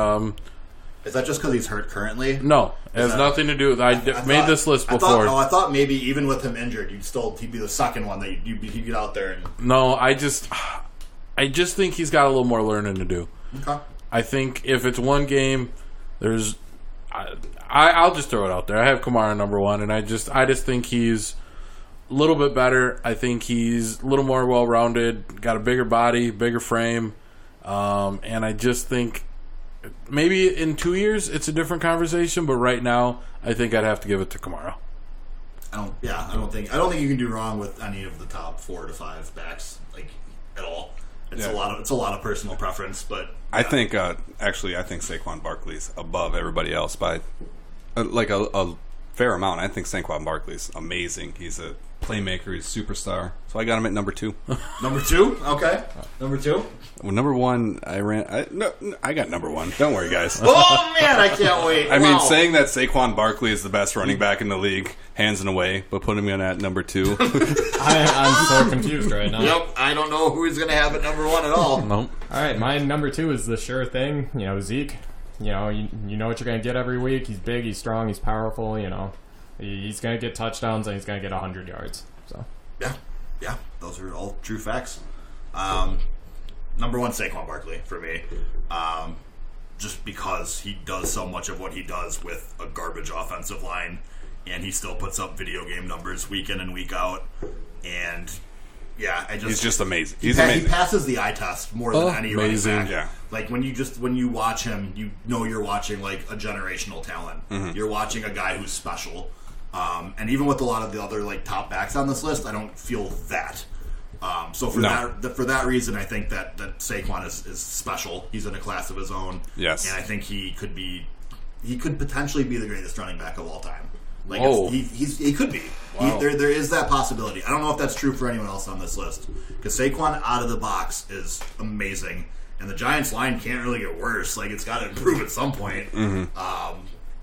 Speaker 1: Is that just because he's hurt currently?
Speaker 2: no, it has nothing to do with. I made this list before.
Speaker 1: I thought maybe even with him injured, he'd be the second one that he'd get out there and.
Speaker 2: No, I just think he's got a little more learning to do.
Speaker 1: Okay.
Speaker 2: I think if it's one game, I'll just throw it out there. I have Kamara number 1, and I just think he's a little bit better. I think he's a little more well-rounded, got a bigger body, bigger frame, and I just think maybe in 2 years it's a different conversation. But right now, I think I'd have to give it to Kamara.
Speaker 1: I don't think you can do wrong with any of the top 4 to 5 backs like at all. It's a lot of personal preference, but
Speaker 3: I think actually I think Saquon Barkley's above everybody else by a fair amount. I think Saquon Barkley's amazing. He's a playmaker. He's a superstar. So I got him at number 2.
Speaker 1: Number 2, okay. Number 2.
Speaker 3: Well, number 1, I got number 1. Don't worry, guys.
Speaker 1: Oh man, I can't wait.
Speaker 3: I mean,
Speaker 1: Wow.
Speaker 3: saying that Saquon Barkley is the best running back in the league, hands and away, but putting him at number 2.
Speaker 4: I'm so confused right now.
Speaker 1: Yep, I don't know who he's going to have at number 1 at all.
Speaker 2: Nope.
Speaker 4: All right, my number 2 is the sure thing. You know, Zeke. You know, you know what you're going to get every week. He's big, he's strong, he's powerful. You know, he's going to get touchdowns and he's going to get 100 yards. So
Speaker 1: Yeah. those are all true facts. Number one, Saquon Barkley for me. Just because he does so much of what he does with a garbage offensive line, and he still puts up video game numbers week in and week out. And yeah,
Speaker 3: he's just amazing.
Speaker 1: He passes the eye test more than any running back.
Speaker 3: Yeah.
Speaker 1: Like when you watch him, you know you're watching like a generational talent.
Speaker 3: Mm-hmm.
Speaker 1: You're watching a guy who's special. And even with a lot of the other like top backs on this list, I don't feel that. So for that reason, I think that Saquon is special. He's in a class of his own.
Speaker 3: Yes,
Speaker 1: and I think he could potentially be the greatest running back of all time. Like he could be.
Speaker 2: Wow.
Speaker 1: There is that possibility. I don't know if that's true for anyone else on this list because Saquon out of the box is amazing, and the Giants line can't really get worse. Like it's got to improve at some point.
Speaker 3: Mm-hmm.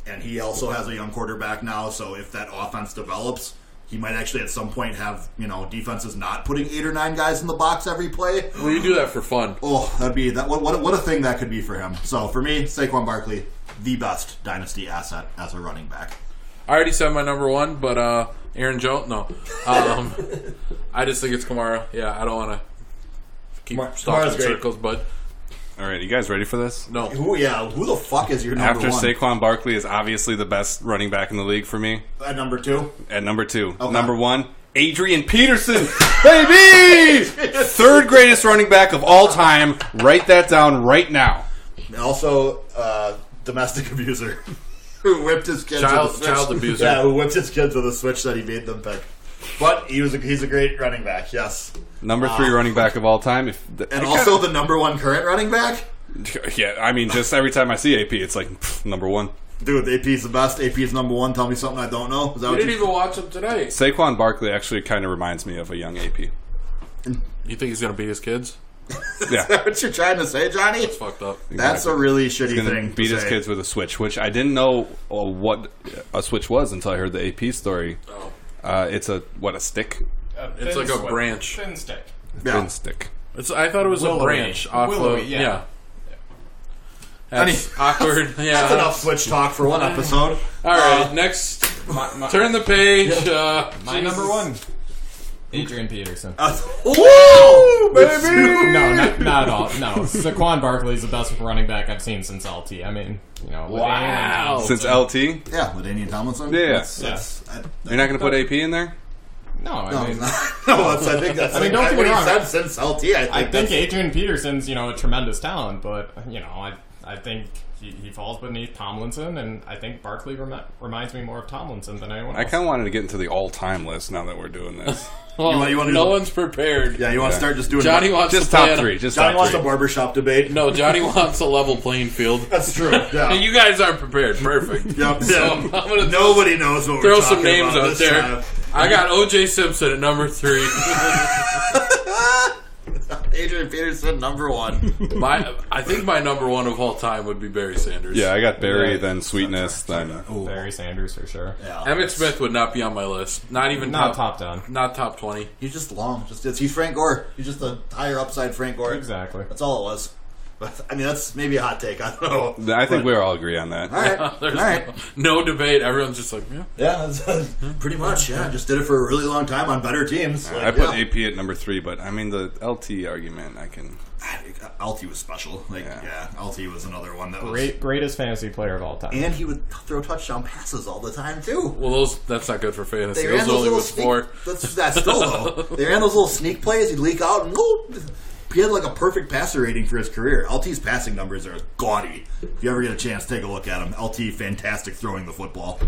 Speaker 1: And he also has a young quarterback now, so if that offense develops, he might actually at some point have, defenses not putting 8 or 9 guys in the box every play.
Speaker 2: Well, you do that for fun.
Speaker 1: Oh, that'd be that. What a thing that could be for him. So for me, Saquon Barkley, the best dynasty asset as a running back.
Speaker 2: I already said my number one, but Aaron Jones, no. I just think it's Kamara. Yeah, I don't want to keep talking in circles, but
Speaker 3: all right, you guys ready for this?
Speaker 2: no.
Speaker 1: Who the fuck is your number
Speaker 3: After
Speaker 1: one?
Speaker 3: Saquon Barkley is obviously the best running back in the league for me.
Speaker 1: At number 2?
Speaker 3: At number 2.
Speaker 1: Okay.
Speaker 3: Number 1, Adrian Peterson. Baby! Third greatest running back of all time. Write that down right now.
Speaker 1: Also, domestic abuser. Who whipped his kids with a switch.
Speaker 2: Child abuser.
Speaker 1: Yeah, who whipped his kids with a switch that he made them pick. But he's a great running back, yes.
Speaker 3: Number 3 running back of all time.
Speaker 1: And also the number 1 current running back?
Speaker 3: Yeah, I mean, just every time I see AP, it's like, number 1.
Speaker 1: Dude, AP's the best. AP's number 1. Tell me something I don't know. Is that
Speaker 2: We
Speaker 1: what
Speaker 2: didn't even watch him today.
Speaker 3: Saquon Barkley actually kind of reminds me of a young AP.
Speaker 2: You think he's going to beat his kids?
Speaker 3: Yeah.
Speaker 1: Is that what you're trying to say, Johnny?
Speaker 2: It's fucked up.
Speaker 1: That's a really shitty
Speaker 3: He's going
Speaker 1: thing
Speaker 3: to beat
Speaker 1: to
Speaker 3: his
Speaker 1: say.
Speaker 3: kids with a switch, which I didn't know what a switch was until I heard the AP story.
Speaker 2: Oh.
Speaker 3: It's a stick?
Speaker 2: It's like a branch.
Speaker 4: Thin stick.
Speaker 1: Yeah.
Speaker 3: Thin stick.
Speaker 2: I thought it was a
Speaker 4: Willowy.
Speaker 2: branch off
Speaker 4: Willowy,
Speaker 2: of...
Speaker 4: yeah.
Speaker 2: That's awkward. Yeah.
Speaker 1: That's enough switch talk for one episode.
Speaker 2: All right, next. Turn the page.
Speaker 4: My number 1, Adrian Peterson.
Speaker 1: Woo, baby!
Speaker 4: No, not at all. No, Saquon Barkley is the best running back I've seen since LT. I mean,
Speaker 2: Wow.
Speaker 3: Since LT?
Speaker 1: Yeah, LaDainian Tomlinson.
Speaker 3: Yeah.
Speaker 1: That's
Speaker 3: You're not going to put AP in there?
Speaker 4: No, I
Speaker 1: no,
Speaker 4: mean,
Speaker 1: I think that's.
Speaker 4: I mean, don't get me
Speaker 1: what he
Speaker 4: wrong.
Speaker 1: said since LT.
Speaker 4: I think Adrian Peterson's a tremendous talent, but I think he falls beneath Tomlinson, and I think Barkley reminds me more of Tomlinson than anyone else.
Speaker 3: I kind of wanted to get into the all-time list now that we're doing this.
Speaker 2: Well,
Speaker 1: you wanna
Speaker 2: no
Speaker 1: do-
Speaker 2: one's prepared.
Speaker 1: Yeah, you want to start just doing
Speaker 2: Johnny wants
Speaker 3: Just
Speaker 2: to play
Speaker 3: top
Speaker 2: on a-
Speaker 3: 3. Just
Speaker 1: Johnny
Speaker 3: top
Speaker 1: wants
Speaker 3: 3.
Speaker 1: a barbershop debate.
Speaker 2: No, Johnny wants a level playing field.
Speaker 1: That's true. Yeah.
Speaker 2: And you guys aren't prepared. Perfect.
Speaker 1: Yep.
Speaker 2: So I'm gonna
Speaker 1: Nobody knows what
Speaker 2: throw
Speaker 1: we're
Speaker 2: some
Speaker 1: talking
Speaker 2: names
Speaker 1: about
Speaker 2: out
Speaker 1: this
Speaker 2: there.
Speaker 1: time.
Speaker 2: I got O.J. Simpson at number 3.
Speaker 1: Adrian Peterson, number 1.
Speaker 2: I think my number 1 of all time would be Barry Sanders.
Speaker 3: Yeah, I got Barry,
Speaker 2: Yeah.
Speaker 3: then Sweetness, then...
Speaker 4: Barry Sanders for sure.
Speaker 1: Yeah.
Speaker 2: Emmett Smith would not be on my list. Not even
Speaker 4: Not top 10.
Speaker 2: Not top 20.
Speaker 1: He's just long. He's Frank Gore. He's just a higher upside Frank Gore.
Speaker 4: Exactly.
Speaker 1: That's all it was. But I mean, that's maybe a hot take. I don't know.
Speaker 3: I think we all agree on that.
Speaker 1: All right.
Speaker 2: There's
Speaker 1: All right.
Speaker 2: no debate. Everyone's just like, yeah.
Speaker 1: Yeah, that's, pretty much. Yeah, just did it for a really long time on better teams.
Speaker 3: I put AP at number 3, but I mean the LT argument, I can...
Speaker 1: LT was special. LT was another one that was
Speaker 4: Greatest fantasy player of all time.
Speaker 1: and he would throw touchdown passes all the time too.
Speaker 2: Well, that's not good for fantasy.
Speaker 1: They ran
Speaker 2: Those
Speaker 1: those
Speaker 2: only
Speaker 1: little
Speaker 2: was 4.
Speaker 1: That's still though. They ran those little sneak plays. He'd leak out and go. He had like a perfect passer rating for his career. LT's passing numbers are gaudy. If you ever get a chance, take a look at him. LT, fantastic throwing the football.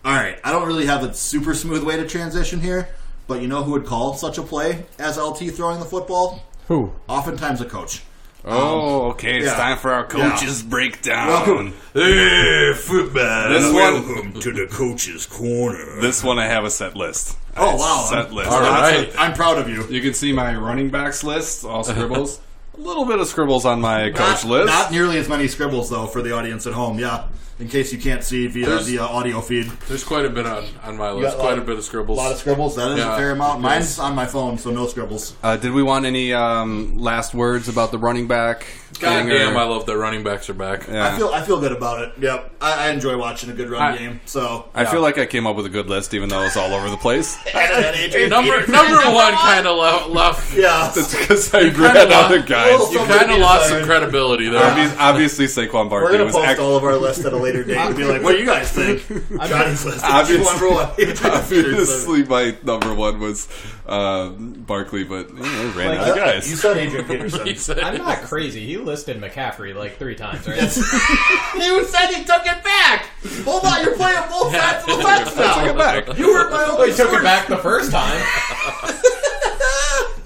Speaker 1: All right, I don't really have a super smooth way to transition here, but you know who would call such a play as LT throwing the football?
Speaker 4: Who?
Speaker 1: Oftentimes a coach.
Speaker 3: Oh, okay. It's
Speaker 1: yeah.
Speaker 3: time for our coaches breakdown.
Speaker 1: Welcome. Hey, football.
Speaker 3: This one-
Speaker 1: Welcome to the coach's corner.
Speaker 3: This one I have a set list.
Speaker 1: Oh, wow.
Speaker 3: Set list.
Speaker 2: All right.
Speaker 1: I'm proud of you.
Speaker 3: You can see my running backs list, all scribbles. A little bit of scribbles on my coach list.
Speaker 1: Not nearly as many scribbles, though, for the audience at home. Yeah. in case you can't see via the audio feed.
Speaker 2: There's quite a bit on my list.
Speaker 1: got
Speaker 2: Quite a bit of scribbles.
Speaker 1: A lot of scribbles. That is a fair amount.
Speaker 2: Yes.
Speaker 1: Mine's on my phone, so no scribbles.
Speaker 3: Did we want any last words about the running back?
Speaker 2: God
Speaker 3: thing,
Speaker 2: damn,
Speaker 3: or-
Speaker 2: I love that running backs are back.
Speaker 3: Yeah.
Speaker 1: I feel good about it. Yep, I enjoy watching a good run game. So
Speaker 3: I feel like I came up with a good list, even though it's all over the place.
Speaker 2: Number one kind of left.
Speaker 1: Yeah,
Speaker 3: That's because I
Speaker 2: kinda
Speaker 3: read
Speaker 2: lost-
Speaker 3: other guys.
Speaker 1: Well,
Speaker 2: You
Speaker 1: Somebody
Speaker 2: kind of
Speaker 1: be
Speaker 2: lost
Speaker 1: sorry.
Speaker 2: some credibility there.
Speaker 3: Obviously, Saquon
Speaker 1: we're
Speaker 3: Barkley
Speaker 1: gonna
Speaker 3: was
Speaker 1: post all of our lists at a later date and be like, "What do you guys think?" Johnny's list.
Speaker 3: Obviously-
Speaker 1: Obviously,
Speaker 3: obviously my number one was Barkley, but I ran out of
Speaker 1: You
Speaker 3: guys.
Speaker 1: said Adrian Peterson.
Speaker 2: He said-
Speaker 4: I'm not crazy. He listed McCaffrey like 3 times, right?
Speaker 1: You said he took it back. Hold on, you're playing both sides of the fence now.
Speaker 3: Took it back.
Speaker 1: You heard my only
Speaker 4: He took
Speaker 1: source.
Speaker 4: it back the first time.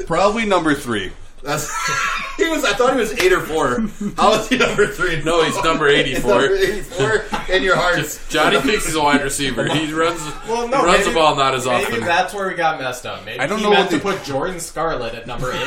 Speaker 3: Probably number 3.
Speaker 1: That's, I thought he was 8 or 4. How is he number 3?
Speaker 2: No, he's number 84.
Speaker 1: Number 84 in your hearts.
Speaker 2: Johnny thinks he's a wide receiver. He runs,
Speaker 4: Well,
Speaker 2: he runs the ball not as
Speaker 4: Maybe
Speaker 2: often.
Speaker 4: that's where we got messed up. Maybe
Speaker 3: I don't
Speaker 4: he
Speaker 3: know
Speaker 4: meant
Speaker 3: what
Speaker 4: to put Jordan Scarlett at number 8.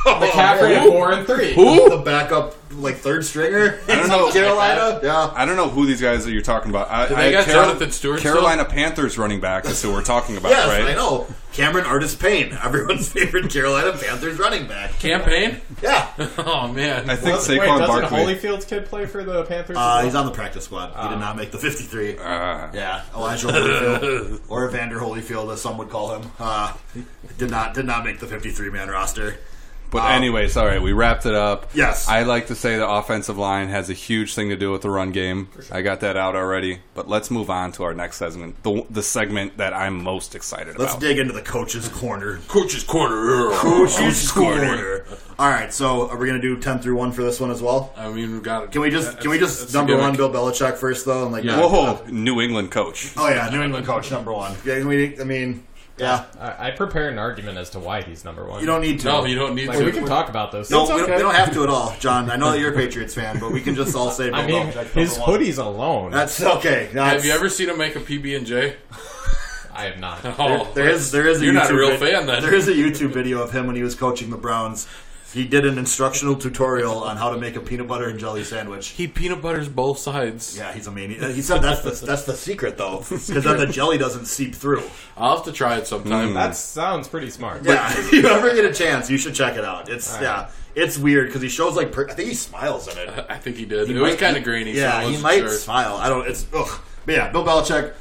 Speaker 1: Oh,
Speaker 4: McCaffrey at 4 and 3.
Speaker 2: Who?
Speaker 1: The backup, third stringer.
Speaker 3: I don't know.
Speaker 1: Carolina. Yeah.
Speaker 3: I don't know who these guys that you're talking about.
Speaker 2: they got Jonathan Stewart still?
Speaker 3: Carolina Panthers running back is who we're talking about,
Speaker 1: Yes,
Speaker 3: right?
Speaker 1: I know. Cameron Artis-Payne, everyone's favorite Carolina Panthers running back.
Speaker 2: Campaign?
Speaker 1: Yeah.
Speaker 2: Oh, man.
Speaker 3: I think
Speaker 4: Wait,
Speaker 3: Saquon
Speaker 4: doesn't
Speaker 3: Barkley.
Speaker 4: Holyfield's kid play for the Panthers? as well?
Speaker 1: He's on the practice squad. He did not make the 53. Yeah, Elijah Holyfield, or Evander Holyfield, as some would call him, did not make the 53-man roster.
Speaker 3: But anyways, all right, we wrapped it up.
Speaker 1: Yes.
Speaker 3: I like to say the offensive line has a huge thing to do with the run game. I got that out already. But let's move on to our next segment, the segment that I'm most excited
Speaker 1: Let's
Speaker 3: about.
Speaker 1: dig into the coach's corner.
Speaker 2: Coach's corner.
Speaker 1: Coach's corner. All right, so are we going to do 10 through 1 for this one as well?
Speaker 2: I mean, we got it.
Speaker 1: Can we just
Speaker 2: that's
Speaker 1: number
Speaker 2: a
Speaker 1: 1
Speaker 2: gimmick.
Speaker 1: Bill Belichick first though? And
Speaker 2: Yeah.
Speaker 3: Whoa, New England coach.
Speaker 1: Oh yeah, New England coach number 1. Yeah, yeah.
Speaker 4: I prepared an argument as to why he's number 1.
Speaker 1: You don't need to.
Speaker 2: No, you don't need
Speaker 4: Like,
Speaker 2: to.
Speaker 4: we can talk about this.
Speaker 1: No,
Speaker 4: It's
Speaker 1: we
Speaker 4: okay.
Speaker 1: don't have to at all, John. I know that you're a Patriots fan, but we can just all say Bill
Speaker 4: I mean,
Speaker 1: Belichick
Speaker 4: his
Speaker 1: number 1.
Speaker 4: hoodies alone.
Speaker 1: That's okay.
Speaker 2: Have you ever seen him make a PB&J?
Speaker 4: I have not.
Speaker 2: Oh,
Speaker 1: There is a
Speaker 2: You're not a
Speaker 1: YouTube
Speaker 2: real
Speaker 1: vid-
Speaker 2: fan, then.
Speaker 1: There is a YouTube video of him when he was coaching the Browns. He did an instructional tutorial on how to make a peanut butter and jelly sandwich.
Speaker 2: He peanut butters both sides.
Speaker 1: Yeah, he's a maniac. He said that's the secret though, because then the jelly doesn't seep through.
Speaker 2: I'll have to try it sometime.
Speaker 4: That sounds pretty smart.
Speaker 1: Yeah, if you ever get a chance, you should check it out. It's weird because he shows I think he smiles in it.
Speaker 2: I think he did.
Speaker 1: He
Speaker 2: It was
Speaker 1: might-
Speaker 2: kind of grainy. so I
Speaker 1: Yeah, he
Speaker 2: wasn't
Speaker 1: might
Speaker 2: sure.
Speaker 1: smile. I don't. It's ugh. But yeah, Bill Belichick,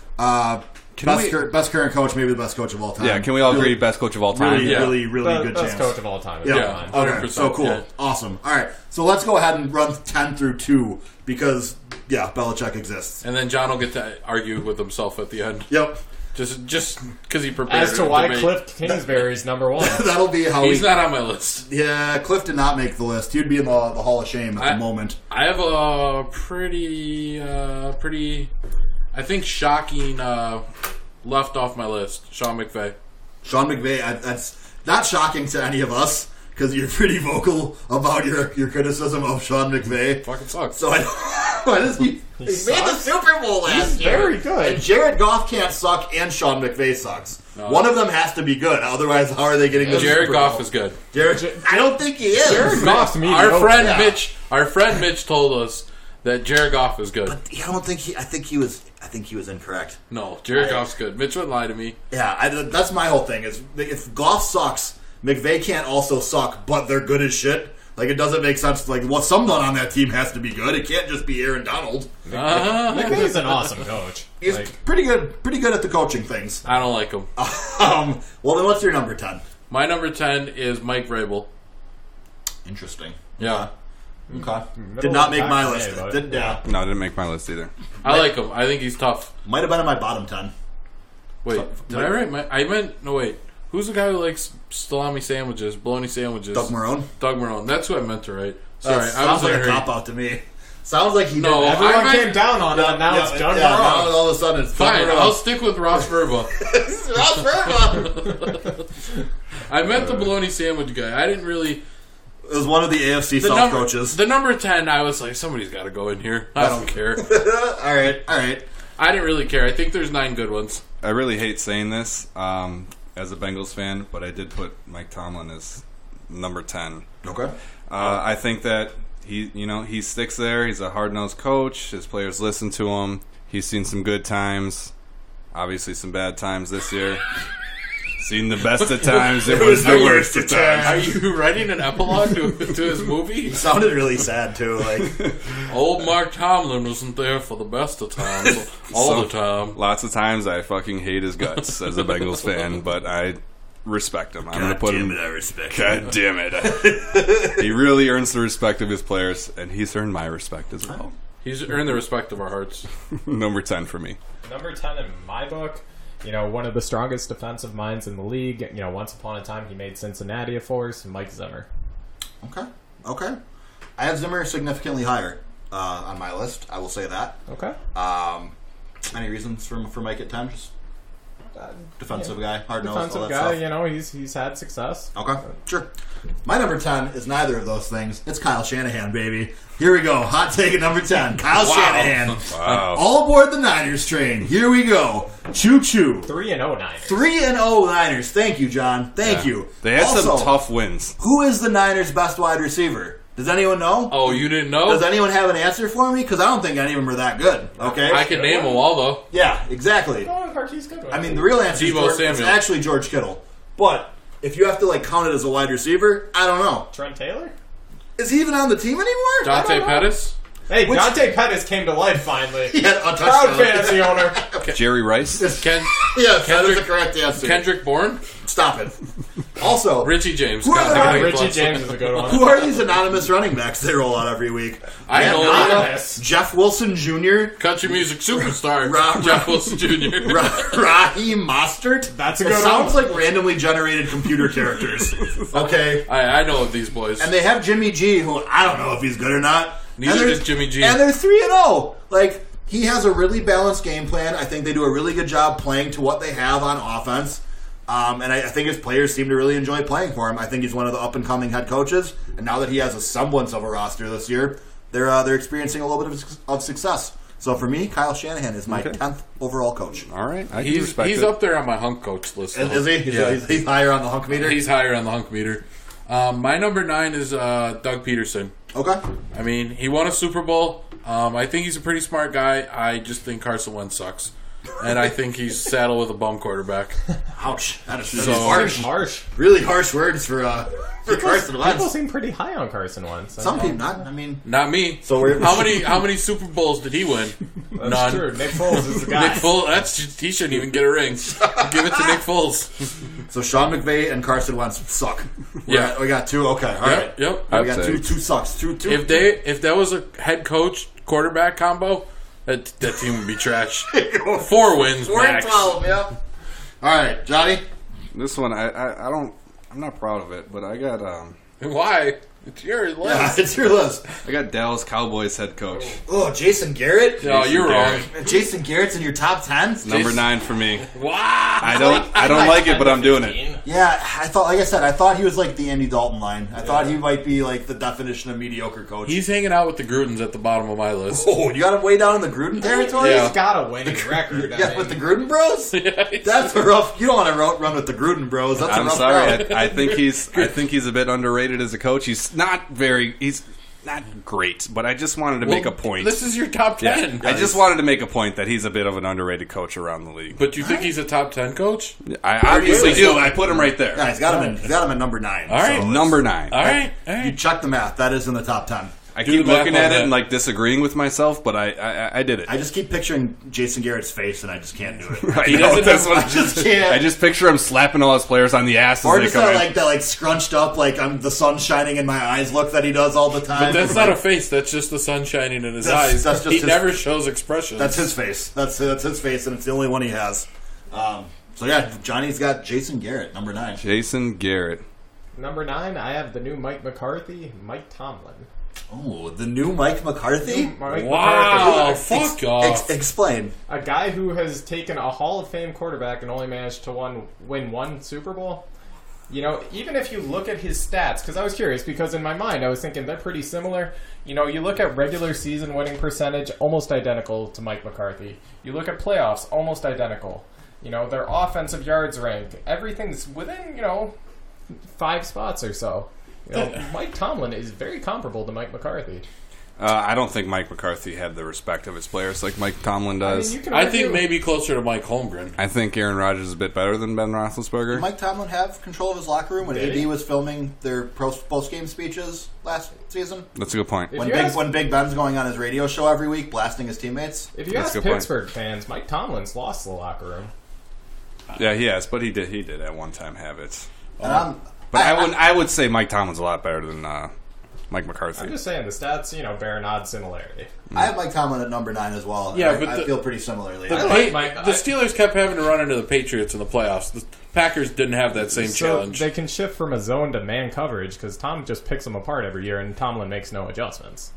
Speaker 1: best current coach, maybe the best coach of all time.
Speaker 3: Yeah, can we all agree best coach of all time?
Speaker 1: Really,
Speaker 2: Yeah.
Speaker 1: really good
Speaker 4: Best
Speaker 1: chance.
Speaker 4: coach of all time.
Speaker 1: Yeah.
Speaker 2: Yeah.
Speaker 1: Okay.
Speaker 2: 100%,
Speaker 1: So cool.
Speaker 2: yeah.
Speaker 1: Awesome. All right. So let's go ahead and run 10 through 2 because Belichick exists.
Speaker 2: And then John will get to argue with himself at the end.
Speaker 1: Yep.
Speaker 2: Just because he prepared
Speaker 4: As to
Speaker 2: a
Speaker 4: why
Speaker 2: debate.
Speaker 4: Cliff Kingsbury's number 1.
Speaker 1: That'll be how
Speaker 2: He's not on my list.
Speaker 1: Yeah, Cliff did not make the list. He'd be in the Hall of Shame at the moment.
Speaker 2: I have a pretty, I think, shocking left off my list. Sean McVay.
Speaker 1: Sean McVay, that's not shocking to any of us because you're pretty vocal about your criticism of Sean McVay.
Speaker 2: Fucking sucks.
Speaker 1: So why does he made the
Speaker 4: sucks.
Speaker 1: Super Bowl last year.
Speaker 4: very good.
Speaker 1: And Jared Goff can't suck, and Sean McVay sucks.
Speaker 2: No.
Speaker 1: One of them has to be good. Otherwise, how are they getting the
Speaker 2: Jared
Speaker 1: Super
Speaker 2: Goff
Speaker 1: Bowl?
Speaker 2: is good.
Speaker 1: I don't think he is.
Speaker 4: Jared Goff's
Speaker 2: Our
Speaker 4: mediocre.
Speaker 2: friend
Speaker 1: Yeah.
Speaker 2: Mitch told us that Jared Goff is good.
Speaker 1: I don't think he. I think he was incorrect.
Speaker 2: No, Jared Goff's good. Mitch wouldn't lie to me.
Speaker 1: Yeah, that's my whole thing. Is if Goff sucks, McVay can't also suck, but they're good as shit. Like, it doesn't make sense. Like, well, someone on that team has to be good. It can't just be Aaron Donald.
Speaker 4: McVay's an awesome coach.
Speaker 1: He's
Speaker 4: Like,
Speaker 1: pretty good at the coaching things.
Speaker 2: I don't like him.
Speaker 1: Well, then what's your number 10?
Speaker 2: My number 10 is Mike Vrabel.
Speaker 1: Interesting.
Speaker 2: Yeah.
Speaker 1: Okay.
Speaker 4: middle
Speaker 1: Did not
Speaker 4: of
Speaker 1: make
Speaker 4: the
Speaker 1: my
Speaker 4: pack
Speaker 1: list.
Speaker 4: today, but-
Speaker 1: Didn't, yeah.
Speaker 3: No, I didn't make my list either.
Speaker 2: I like him. I think he's tough.
Speaker 1: Might have been in my bottom 10.
Speaker 2: Wait, did I write my... I meant... No, wait. Who's the guy who likes salami sandwiches, bologna sandwiches?
Speaker 1: Doug Marone.
Speaker 2: Doug Marone. That's who I meant to write. Sorry, I
Speaker 1: Sounds
Speaker 2: was in
Speaker 1: like
Speaker 2: a
Speaker 1: a
Speaker 2: hurry.
Speaker 1: cop out to me. Sounds like he
Speaker 2: No,
Speaker 1: did.
Speaker 4: Everyone
Speaker 2: I might-
Speaker 4: came down on it, and now it's Doug
Speaker 1: now
Speaker 4: Marone.
Speaker 1: all of a sudden it's
Speaker 2: Fine,
Speaker 1: Doug
Speaker 2: I'll
Speaker 1: Marone.
Speaker 2: stick with Ross Verba.
Speaker 1: Ross Verba.
Speaker 2: I meant the bologna sandwich guy. I didn't really...
Speaker 1: It was one of the AFC
Speaker 2: The
Speaker 1: South
Speaker 2: number,
Speaker 1: coaches.
Speaker 2: the number 10, I was like, somebody's got to go in here. I don't care.
Speaker 1: all right.
Speaker 2: I didn't really care. I think there's 9 good ones.
Speaker 3: I really hate saying this as a Bengals fan, but I did put Mike Tomlin as number 10.
Speaker 1: Okay.
Speaker 3: I think that he sticks there. He's a hard-nosed coach. His players listen to him. He's seen some good times, obviously some bad times this year. Seen the best of times. It was the worst of times.
Speaker 2: Are you writing an epilogue to his movie?
Speaker 1: It sounded really sad too. Like
Speaker 2: Old Mark Tomlin wasn't there for the best of times all the time.
Speaker 3: Lots of times I fucking hate his guts as a Bengals fan, but I respect him. I'm going to put him.
Speaker 1: I respect.
Speaker 3: God damn it! He really earns the respect of his players, and he's earned my respect as well.
Speaker 2: He's earned the respect of our hearts.
Speaker 3: Number 10 for me.
Speaker 4: Number 10 in my book. One of the strongest defensive minds in the league. Once upon a time, he made Cincinnati a force. Mike Zimmer.
Speaker 1: Okay. I have Zimmer significantly higher on my list. I will say that.
Speaker 4: Okay.
Speaker 1: Any reasons for Mike at 10? Just defensive guy, hard nosed, all
Speaker 4: Defensive
Speaker 1: that
Speaker 4: guy.
Speaker 1: stuff.
Speaker 4: He's had success.
Speaker 1: Okay, sure. My number 10 is neither of those things. It's Kyle Shanahan, baby. Here we go. Hot take at number 10. Kyle Shanahan.
Speaker 3: Wow.
Speaker 1: All aboard the Niners train. Here we go. Choo choo.
Speaker 4: 3-0 Niners.
Speaker 1: 3-0 Niners. Thank you, John. Thank you.
Speaker 3: They had
Speaker 1: Also,
Speaker 3: some tough wins.
Speaker 1: Who is the Niners' best wide receiver? Does anyone know?
Speaker 2: Oh, you didn't know?
Speaker 1: Does anyone have an answer for me? Because I don't think any of them are that good. Okay.
Speaker 2: I can name them all, though.
Speaker 1: Yeah, exactly.
Speaker 4: Oh, Marquise Goodwin.
Speaker 1: I mean, the real answer
Speaker 2: Deebo
Speaker 1: is it's
Speaker 2: Samuel.
Speaker 1: actually George Kittle. But if you have to count it as a wide receiver, I don't know.
Speaker 4: Trent Taylor?
Speaker 1: Is he even on the team anymore?
Speaker 2: Dante Pettis?
Speaker 4: Hey, Dante Pettis came to life finally.
Speaker 1: He had a
Speaker 4: Proud
Speaker 1: touchdown.
Speaker 4: fantasy owner.
Speaker 3: Jerry Rice.
Speaker 1: Yes, that is the correct answer.
Speaker 2: Kendrick Bourne?
Speaker 1: Stop it. Also,
Speaker 2: Richie James.
Speaker 1: Who are
Speaker 2: God,
Speaker 1: the-
Speaker 2: I gotta
Speaker 4: Richie
Speaker 2: plus-
Speaker 4: James is a good one.
Speaker 1: who are these anonymous running backs they roll out every week?
Speaker 2: I
Speaker 1: Matt
Speaker 2: know
Speaker 1: Nada,
Speaker 4: anonymous.
Speaker 1: Jeff Wilson Jr.,
Speaker 2: Country music superstar
Speaker 1: Rob-
Speaker 2: Jeff Wilson Jr.
Speaker 1: Raheem Mostert.
Speaker 4: That's a
Speaker 1: It
Speaker 4: good
Speaker 1: sounds
Speaker 4: one.
Speaker 1: like randomly generated computer characters. Okay.
Speaker 2: I know of these boys.
Speaker 1: And they have Jimmy G, who I don't know if he's good or not.
Speaker 2: Neither
Speaker 1: And they're-
Speaker 2: does Jimmy G.
Speaker 1: And they're 3-0. He has a really balanced game plan. I think they do a really good job playing to what they have on offense. And I think his players seem to really enjoy playing for him. I think he's one of the up-and-coming head coaches. And now that he has a semblance of a roster this year, they're experiencing a little bit of success. So for me, Kyle Shanahan is my 10th overall coach.
Speaker 3: All right. I can
Speaker 2: He's
Speaker 3: respect it.
Speaker 2: up there on my hunk coach list. though.
Speaker 1: Is he? He's higher on the hunk meter?
Speaker 2: He's higher on the hunk meter. My number 9 is Doug Peterson.
Speaker 1: Okay.
Speaker 2: I mean, he won a Super Bowl. I think he's a pretty smart guy. I just think Carson Wentz sucks. And I think he's saddled with a bum quarterback.
Speaker 1: Ouch. That is
Speaker 2: So-
Speaker 1: harsh.
Speaker 4: Harsh.
Speaker 1: Really harsh words for Carson
Speaker 4: People
Speaker 1: Wentz.
Speaker 4: seem pretty high on Carson Wentz.
Speaker 1: Some people not. I mean,
Speaker 2: Not me.
Speaker 1: So we're-
Speaker 2: how many Super Bowls did he win?
Speaker 4: That's
Speaker 2: None.
Speaker 4: true. Nick Foles is the guy.
Speaker 2: Nick Foles. He shouldn't even get a ring. Give it to Nick Foles.
Speaker 1: so Sean McVay and Carson Wentz suck.
Speaker 2: Yeah.
Speaker 1: We got two. Okay. All right.
Speaker 2: Yep.
Speaker 1: We
Speaker 3: I'd
Speaker 1: got
Speaker 3: say.
Speaker 1: two sucks. Two.
Speaker 2: If that was a head coach quarterback combo, that team would be trash. 4 wins
Speaker 1: 4 and
Speaker 2: max.
Speaker 1: 12. Yeah. All right, Johnny.
Speaker 3: This one, I don't. I'm not proud of it, but I got
Speaker 2: Why? It's your list.
Speaker 1: Yeah, it's your list.
Speaker 3: I got Dallas Cowboys head coach.
Speaker 1: Oh, Jason Garrett.
Speaker 2: No, you're wrong.
Speaker 1: Jason Garrett's in your top 10.
Speaker 3: Number 9 for me.
Speaker 2: Wow.
Speaker 3: I don't like it, but I'm doing it.
Speaker 1: Yeah, I thought he was like the Andy Dalton line. I thought he might be like the definition of mediocre coach.
Speaker 2: He's hanging out with the Grudens at the bottom of my list.
Speaker 1: Oh, you got him way down in the Gruden territory.
Speaker 2: Yeah.
Speaker 4: He's got a winning record. I
Speaker 1: Yeah,
Speaker 4: mean,
Speaker 1: with the Gruden Bros. That's a rough. You don't want to run with the Gruden Bros. That's a
Speaker 3: I'm
Speaker 1: rough
Speaker 3: sorry.
Speaker 1: crowd.
Speaker 3: I think he's a bit underrated as a coach. He's not great, but I just wanted to make a point.
Speaker 2: This is your top 10.
Speaker 3: I just wanted to make a point that he's a bit of an underrated coach around the league.
Speaker 2: But you think he's a top 10 coach?
Speaker 3: I obviously
Speaker 1: Really?
Speaker 3: do. I put him right there.
Speaker 1: Yeah, he's got him at number 9.
Speaker 2: All right.
Speaker 1: so
Speaker 3: Number 9.
Speaker 2: All right.
Speaker 1: You check the math. That is in the top 10.
Speaker 3: I
Speaker 2: Do
Speaker 3: keep
Speaker 2: the math
Speaker 3: looking
Speaker 2: on
Speaker 3: at it
Speaker 2: that.
Speaker 3: and disagreeing with myself, but I did it.
Speaker 1: I just keep picturing Jason Garrett's face, and I just can't do it.
Speaker 3: I
Speaker 2: He
Speaker 3: know,
Speaker 2: doesn't
Speaker 3: that's
Speaker 2: have-
Speaker 3: what
Speaker 1: I just can't.
Speaker 3: I just picture him slapping all his players on the ass as
Speaker 1: Or
Speaker 3: they
Speaker 1: just
Speaker 3: come in.
Speaker 1: that scrunched up, I'm the sun shining in my eyes look that he does all the time.
Speaker 2: But that's not a face. That's just the sun shining in his
Speaker 1: That's-
Speaker 2: eyes.
Speaker 1: that's just
Speaker 2: he
Speaker 1: his-
Speaker 2: never shows expressions.
Speaker 1: That's his face. That's his face, and it's the only one he has. So yeah, Johnny's got Jason Garrett, number 9.
Speaker 3: Jason Garrett.
Speaker 4: Number 9, I have the new Mike McCarthy, Mike Tomlin.
Speaker 1: Oh, the new Mike McCarthy.
Speaker 4: Mike
Speaker 2: Wow.
Speaker 4: McCarthy,
Speaker 2: Fuck off.
Speaker 1: Explain.
Speaker 4: a guy who has taken a Hall of Fame quarterback and only managed to win one Super Bowl. Even if you look at his stats, because I was curious, because in my mind I was thinking they're pretty similar. You look at regular season winning percentage, almost identical to Mike McCarthy. You look at playoffs, almost identical. Their offensive yards rank, everything's within, 5 spots or so. Mike Tomlin is very comparable to Mike McCarthy.
Speaker 3: I don't think Mike McCarthy had the respect of his players like Mike Tomlin does.
Speaker 2: I think maybe closer to Mike Holmgren.
Speaker 3: I think Aaron Rodgers is a bit better than Ben Roethlisberger.
Speaker 1: Did Mike Tomlin have control of his locker room when AD was filming their post-game speeches last season?
Speaker 3: That's a good point.
Speaker 1: When Big Ben's going on his radio show every week, blasting his teammates?
Speaker 4: If you ask Pittsburgh fans, Mike Tomlin's lost the locker room.
Speaker 3: Yeah, he has, but he did at one time have it.
Speaker 1: And
Speaker 3: I would say Mike Tomlin's a lot better than Mike McCarthy.
Speaker 4: I'm just saying the stats, bear an odd similarity.
Speaker 1: I have Mike Tomlin at number 9 as well.
Speaker 2: Yeah,
Speaker 1: I feel pretty similarly.
Speaker 2: The Steelers kept having to run into the Patriots in the playoffs. The Packers didn't have that same challenge.
Speaker 4: They can shift from a zone to man coverage because Tom just picks them apart every year, and Tomlin makes no adjustments.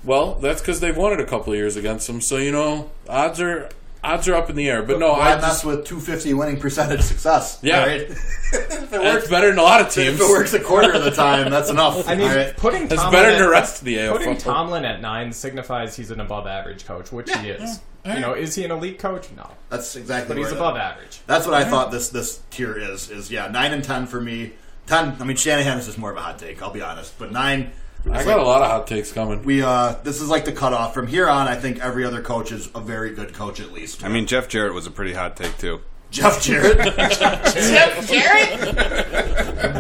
Speaker 2: Well, that's because they've won it a couple of years against them. So odds are up in the air. But no,
Speaker 1: I mess with 250 winning percentage success.
Speaker 2: Yeah,
Speaker 1: right? If it works
Speaker 2: better than a lot of teams.
Speaker 1: If it works a quarter of the time, that's enough.
Speaker 4: I mean,
Speaker 1: right?
Speaker 4: putting
Speaker 2: That's
Speaker 4: Tomlin
Speaker 2: better than the rest of the AFL.
Speaker 4: Putting Tomlin at 9 signifies he's an above-average coach, which he is. Is he an elite coach? No.
Speaker 1: That's exactly.
Speaker 4: But he's above average.
Speaker 1: That's what I thought this tier is. 9 and 10 for me. 10. I mean, Shanahan is just more of a hot take. I'll be honest, but 9.
Speaker 2: I got a lot of hot takes coming.
Speaker 1: This is like the cutoff. From here on, I think every other coach is a very good coach at least.
Speaker 3: I mean, Jeff Jarrett was a pretty hot take too.
Speaker 1: Jeff Jarrett. Jeff Jarrett.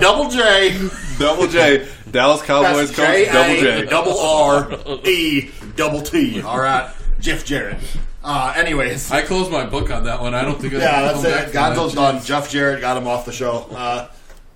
Speaker 1: Double J.
Speaker 3: Dallas Cowboys coach. Double J.
Speaker 1: Double R. E. Double T. All right. Jeff Jarrett. Anyways.
Speaker 2: I closed my book on that one. I don't think
Speaker 1: that's it. Gonzo's done. Jeff Jarrett got him off the show.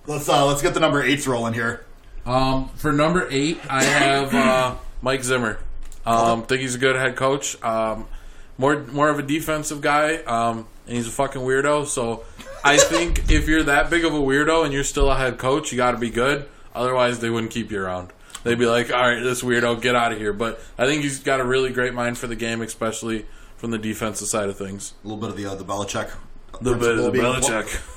Speaker 1: Let's get the number 8s rolling here.
Speaker 2: For number 8, I have Mike Zimmer. Think he's a good head coach. More of a defensive guy, and he's a fucking weirdo. So I think if you're that big of a weirdo and you're still a head coach, you got to be good. Otherwise, they wouldn't keep you around. They'd be like, all right, this weirdo, get out of here. But I think he's got a really great mind for the game, especially from the defensive side of things.
Speaker 1: A little bit of the Belichick.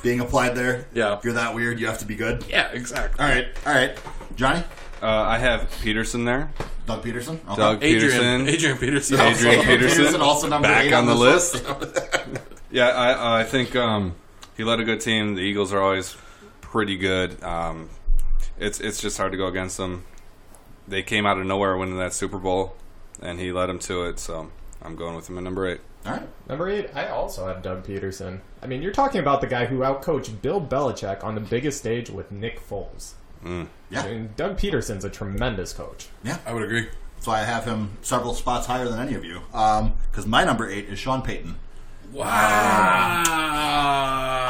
Speaker 2: Being
Speaker 1: applied there.
Speaker 2: Yeah.
Speaker 1: If you're that weird, you have to be good.
Speaker 2: Yeah, exactly.
Speaker 1: All right. Johnny?
Speaker 3: I have Peterson there.
Speaker 1: Doug Peterson? Okay.
Speaker 2: Adrian Peterson.
Speaker 3: Adrian Peterson.
Speaker 1: Also number
Speaker 3: back
Speaker 1: 8
Speaker 3: on the list. Yeah, I think he led a good team. The Eagles are always pretty good. It's just hard to go against them. They came out of nowhere winning that Super Bowl, and he led them to it. So I'm going with him at number 8.
Speaker 1: All right.
Speaker 4: Number 8, I also have Doug Peterson. I mean, you're talking about the guy who outcoached Bill Belichick on the biggest stage with Nick Foles.
Speaker 1: Yeah.
Speaker 4: I mean, Doug Peterson's a tremendous coach.
Speaker 1: Yeah.
Speaker 2: I would agree.
Speaker 1: That's why I have him several spots higher than any of you. Because my number 8 is Sean Payton.
Speaker 2: Wow.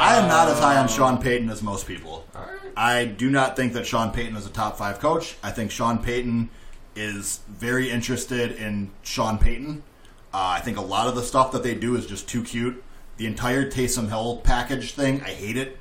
Speaker 1: I am not as high on Sean Payton as most people. All right. I do not think that Sean Payton is a top 5 coach. I think Sean Payton is very interested in Sean Payton. I think a lot of the stuff that they do is just too cute. The entire Taysom Hill package thing, I hate it.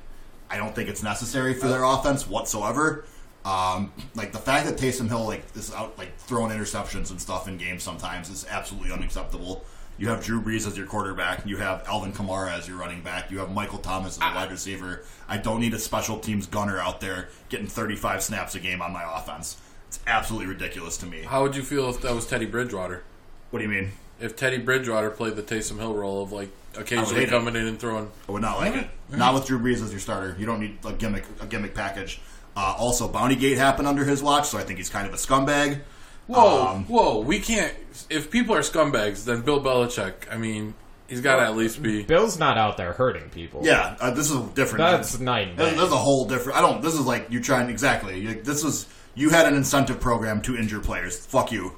Speaker 1: I don't think it's necessary for their offense whatsoever. Like the fact that Taysom Hill is out throwing interceptions and stuff in games sometimes is absolutely unacceptable. You have Drew Brees as your quarterback. You have Alvin Kamara as your running back. You have Michael Thomas as a wide receiver. I don't need a special teams gunner out there getting 35 snaps a game on my offense. It's absolutely ridiculous to me.
Speaker 2: How would you feel if that was Teddy Bridgewater?
Speaker 1: What do you mean?
Speaker 2: If Teddy Bridgewater played the Taysom Hill role of occasionally coming in and throwing.
Speaker 1: I would not like it. Not with Drew Brees as your starter. You don't need a gimmick package. Also, Bountygate happened under his watch, so I think he's kind of a scumbag.
Speaker 2: Whoa! We can't. If people are scumbags, then Bill Belichick. I mean, he's got to at least be.
Speaker 4: Bill's not out there hurting people.
Speaker 1: Yeah, this is different.
Speaker 4: That's night and day.
Speaker 1: There's a whole different. This is like you trying exactly. This was you had an incentive program to injure players. Fuck you.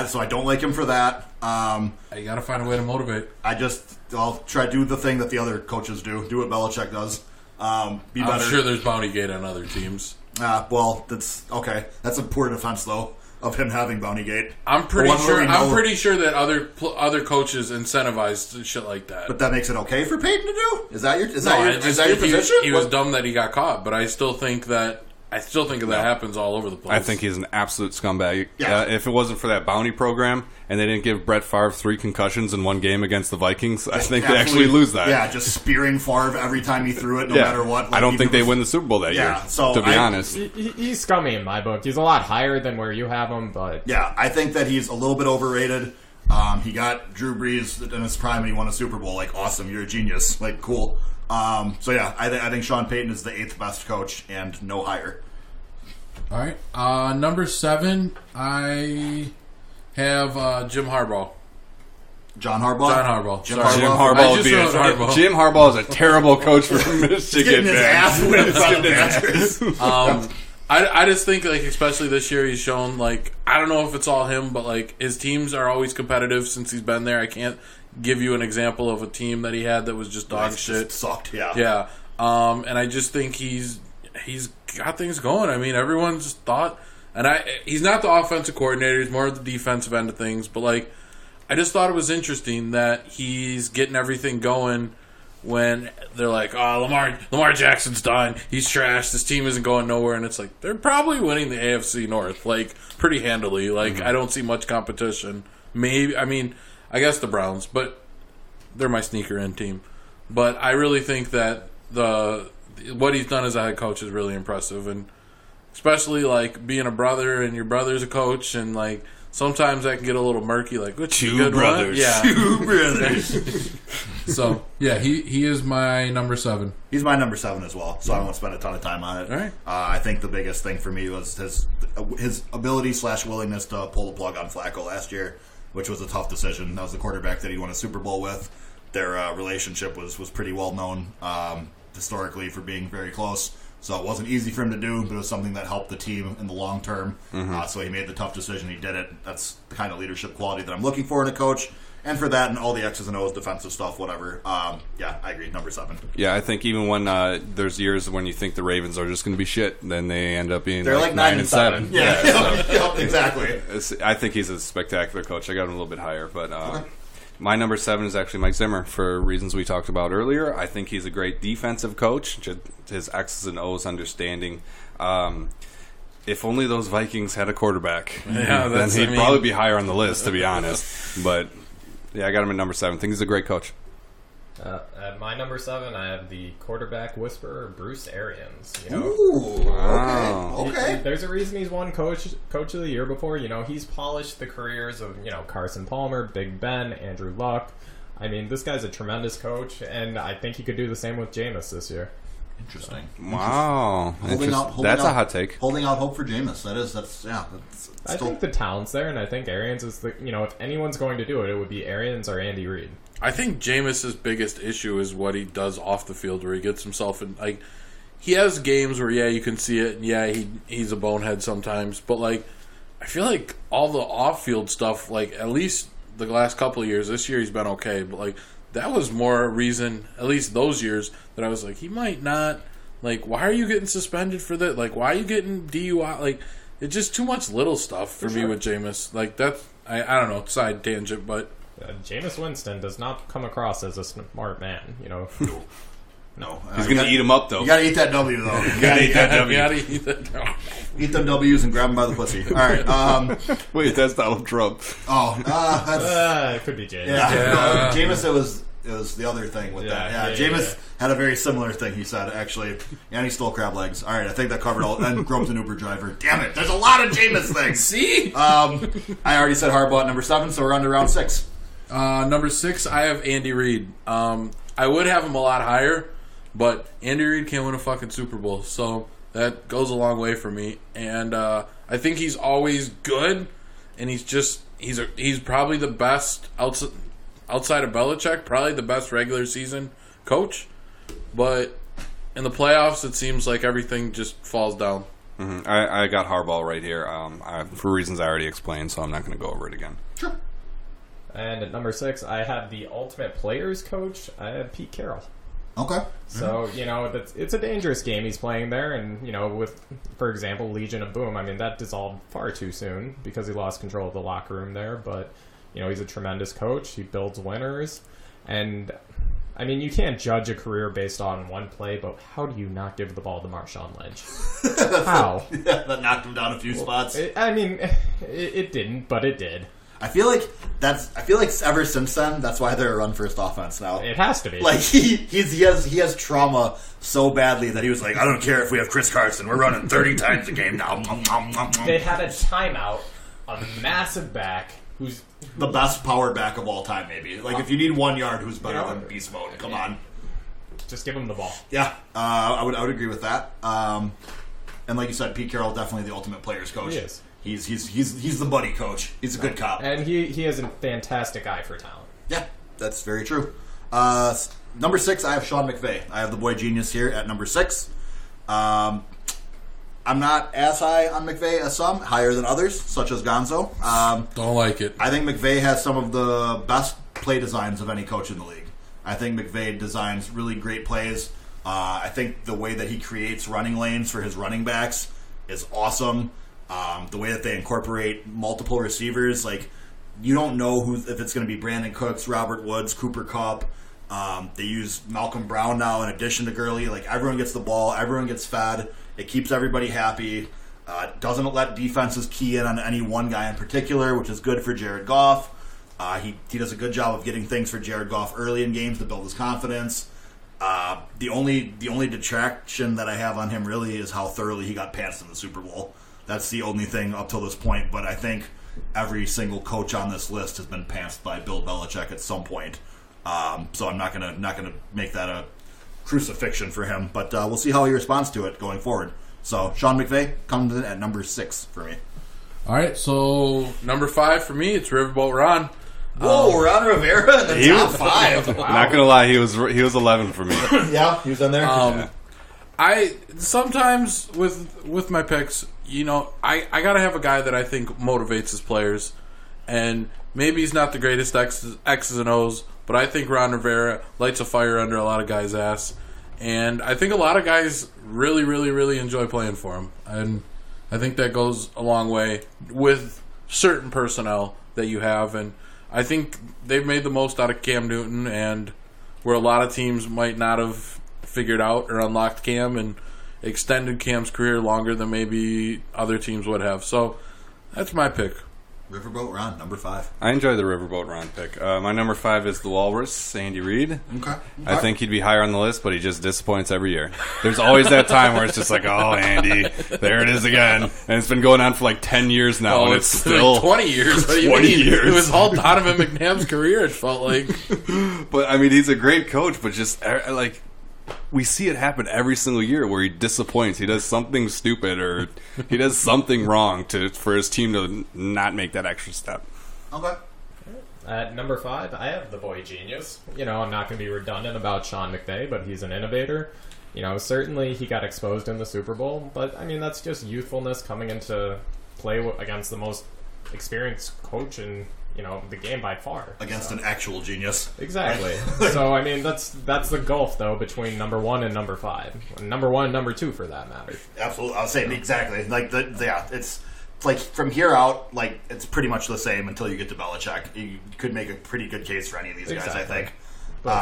Speaker 1: So I don't like him for that.
Speaker 2: You got to find a way to motivate.
Speaker 1: I'll try to do the thing that the other coaches do. Do what Belichick does. Be better.
Speaker 2: I'm sure there's Bountygate on other teams.
Speaker 1: Well, that's okay. That's a poor defense though of him having Bountygate.
Speaker 2: I'm pretty sure that other coaches incentivize shit like that.
Speaker 1: But that makes it okay for Peyton to do. Is that your position?
Speaker 2: He was dumb that he got caught, but I still think that happens all over the place.
Speaker 3: I think he's an absolute scumbag.
Speaker 1: Yeah.
Speaker 3: If it wasn't for that bounty program and they didn't give Brett Favre 3 concussions in one game against the Vikings, I think they actually lose that.
Speaker 1: Yeah, just spearing Favre every time he threw it, no matter what.
Speaker 3: I don't think they win the Super Bowl that year,
Speaker 1: so
Speaker 3: to be honest.
Speaker 4: He's scummy in my book. He's a lot higher than where you have him, but...
Speaker 1: Yeah, I think that he's a little bit overrated. He got Drew Brees in his prime and he won a Super Bowl. Awesome, you're a genius. Cool. I think Sean Payton is the 8th best coach and no higher.
Speaker 2: All right. Number 7, I have Jim Harbaugh.
Speaker 1: John Harbaugh.
Speaker 2: Jim
Speaker 3: Harbaugh is a terrible coach for Michigan.
Speaker 1: Getting his ass whipped by the Badgers.
Speaker 2: I just think, like, especially this year, he's shown, like, I don't know if it's all him, but, like, his teams are always competitive since he's been there. I can't give you an example of a team that he had that was just dog shit.
Speaker 1: Sucked, yeah.
Speaker 2: Yeah. And I just think he's got things going. I mean, everyone just thought, and he's not the offensive coordinator, he's more of the defensive end of things, but, like, I just thought it was interesting that he's getting everything going when they're like, oh, Lamar Jackson's done. He's trash. This team isn't going nowhere. And it's like, they're probably winning the AFC North, like, pretty handily. Like, I don't see much competition. Maybe, I mean, I guess the Browns, but they're my sneaker-in team. But I really think that what he's done as a head coach is really impressive. And especially, like, being a brother and your brother's a coach and, like, sometimes that can get a little murky, like, which
Speaker 3: Two brothers.
Speaker 2: Yeah.
Speaker 1: Two brothers.
Speaker 2: So, yeah, he is my number 7.
Speaker 1: He's my number 7 as well, so I don't want to spend a ton of time on it.
Speaker 2: All right.
Speaker 1: I think the biggest thing for me was his ability / willingness to pull the plug on Flacco last year, which was a tough decision. That was the quarterback that he won a Super Bowl with. Their relationship was pretty well known historically for being very close. So it wasn't easy for him to do, but it was something that helped the team in the long term. So he made the tough decision. He did it. That's the kind of leadership quality that I'm looking for in a coach. And for that and all the X's and O's, defensive stuff, whatever. Yeah, I agree. Number 7.
Speaker 3: Yeah, I think even when there's years when you think the Ravens are just going to be shit, then they end up being
Speaker 1: They're like 9 and 7. Yeah,
Speaker 3: so
Speaker 1: exactly.
Speaker 3: I think he's a spectacular coach. I got him a little bit higher, but my number 7 is actually Mike Zimmer for reasons we talked about earlier. I think he's a great defensive coach. His X's and O's understanding. If only those Vikings had a quarterback, then he'd probably be higher on the list, to be honest. But yeah, I got him at number 7. I think he's a great coach.
Speaker 4: At my number 7, I have the quarterback whisperer, Bruce Arians.
Speaker 1: Ooh,
Speaker 3: Wow.
Speaker 1: okay.
Speaker 4: There's a reason he's won coach of the year before. He's polished the careers of, Carson Palmer, Big Ben, Andrew Luck. I mean, this guy's a tremendous coach, and I think he could do the same with Jameis this year.
Speaker 1: Interesting.
Speaker 3: Wow. That's a hot take.
Speaker 1: Holding out hope for Jameis.
Speaker 4: I think the talent's there, and I think Arians is if anyone's going to do it, it would be Arians or Andy Reid.
Speaker 2: I think Jameis's biggest issue is what he does off the field, where he gets himself in, like, he has games where, yeah, you can see it, and yeah, he's a bonehead sometimes, but, like, I feel like all the off-field stuff, like, at least the last couple of years, this year he's been okay, but, like, that was more a reason, at least those years, that I was like, he might not, like, why are you getting suspended for that? Like, why are you getting DUI? Like, it's just too much little stuff for me with Jameis. Like, that's, I don't know, side tangent, but...
Speaker 4: Jameis Winston does not come across as a smart man,
Speaker 1: No.
Speaker 3: He's going to eat him up, though.
Speaker 1: You got to eat that W, though. You got to eat that W. Eat them W's and grab them by the pussy. All right.
Speaker 3: Wait, that's Donald Trump.
Speaker 1: That's...
Speaker 4: it could be Jameis.
Speaker 1: Yeah. Jameis, it was the other thing with that. Yeah, Jameis had a very similar thing, he said, actually. And he stole crab legs. All right, I think that covered all. And groped an Uber driver. Damn it. There's a lot of Jameis things.
Speaker 2: See?
Speaker 1: I already said Harbaugh at number 7, so we're on to round 6.
Speaker 2: Number 6, I have Andy Reid. I would have him a lot higher, but Andy Reid can't win a fucking Super Bowl, so that goes a long way for me. And I think he's always good, and he's probably the best outside of Belichick, probably the best regular season coach. But in the playoffs, it seems like everything just falls down.
Speaker 3: Mm-hmm. I got Harbaugh right here for reasons I already explained, so I'm not going to go over it again.
Speaker 1: Sure.
Speaker 4: And at number 6, I have the ultimate players coach. I have Pete Carroll.
Speaker 1: Okay.
Speaker 4: So, it's a dangerous game he's playing there. And, with, for example, Legion of Boom, I mean, that dissolved far too soon because he lost control of the locker room there. But, he's a tremendous coach. He builds winners. And, I mean, you can't judge a career based on one play, but how do you not give the ball to Marshawn Lynch? How?
Speaker 1: That knocked him down a few spots.
Speaker 4: It didn't, but it did.
Speaker 1: I feel like ever since then, that's why they're a run first offense now.
Speaker 4: It has to be.
Speaker 1: Like he has trauma so badly that he was like, I don't care if we have Chris Carson, we're running 30 times a game now.
Speaker 4: They had a timeout, a massive back who's
Speaker 1: the best powered back of all time, maybe. Like if you need 1 yard, who's better than Beast Mode? Come on,
Speaker 4: just give him the ball.
Speaker 1: Yeah, I would agree with that. And like you said, Pete Carroll definitely the ultimate players coach.
Speaker 4: He is.
Speaker 1: He's the buddy coach. He's a good cop.
Speaker 4: And he has a fantastic eye for talent.
Speaker 1: Yeah, that's very true. Number 6, I have Sean McVay. I have the boy genius here at number 6. I'm not as high on McVay as some, higher than others, such as Gonzo.
Speaker 2: Don't like it.
Speaker 1: I think McVay has some of the best play designs of any coach in the league. I think McVay designs really great plays. I think the way that he creates running lanes for his running backs is awesome. The way that they incorporate multiple receivers, like you don't know if it's going to be Brandon Cooks, Robert Woods, Cooper Kupp. They use Malcolm Brown now in addition to Gurley. Like everyone gets the ball, everyone gets fed. It keeps everybody happy. Doesn't let defenses key in on any one guy in particular, which is good for Jared Goff. He does a good job of getting things for Jared Goff early in games to build his confidence. The only detraction that I have on him really is how thoroughly he got pantsed in the Super Bowl. That's the only thing up till this point. But I think every single coach on this list has been pantsed by Bill Belichick at some point. So I'm not gonna make that a crucifixion for him. But we'll see how he responds to it going forward. So Sean McVay comes in at number 6 for me.
Speaker 2: All right, so number 5 for me, it's Riverboat Ron.
Speaker 1: Whoa, Ron Rivera in the top 5. Wow.
Speaker 3: Not gonna lie, he was 11 for me.
Speaker 1: Yeah, he was in there.
Speaker 2: I sometimes with my picks, I gotta have a guy that I think motivates his players, and maybe he's not the greatest X's and O's, but I think Ron Rivera lights a fire under a lot of guys' ass, and I think a lot of guys really, really, really enjoy playing for him, and I think that goes a long way with certain personnel that you have, and I think they've made the most out of Cam Newton, and where a lot of teams might not have figured out or unlocked Cam and extended Cam's career longer than maybe other teams would have. So that's my pick.
Speaker 1: Riverboat Ron, number 5.
Speaker 3: I enjoy the Riverboat Ron pick. My number 5 is the Walrus, Andy Reid.
Speaker 1: Okay.
Speaker 3: I think he'd be higher on the list, but he just disappoints every year. There's always that time where it's just like, oh, Andy, there it is again. And it's been going on for like 10 years now, and it's still...
Speaker 2: like 20 years. What do you
Speaker 3: 20
Speaker 2: mean?
Speaker 3: years.
Speaker 2: It was all Donovan McNabb's career, it felt like.
Speaker 3: But, I mean, he's a great coach, but just, like... We see it happen every single year where he disappoints. He does something stupid or he does something wrong for his team to not make that extra step.
Speaker 1: Okay.
Speaker 4: At number 5, I have the boy genius. I'm not going to be redundant about Sean McVay, but he's an innovator. Certainly he got exposed in the Super Bowl, but, I mean, that's just youthfulness coming into play against the most experienced coach in the game by far.
Speaker 1: Against an actual genius.
Speaker 4: Exactly. So, I mean, that's the gulf, though, between number 1 and number 5. Number 1 and number 2, for that matter.
Speaker 1: Absolutely. I was saying exactly. Like, it's like from here out, like, it's pretty much the same until you get to Belichick. You could make a pretty good case for any of these guys, I think.
Speaker 4: But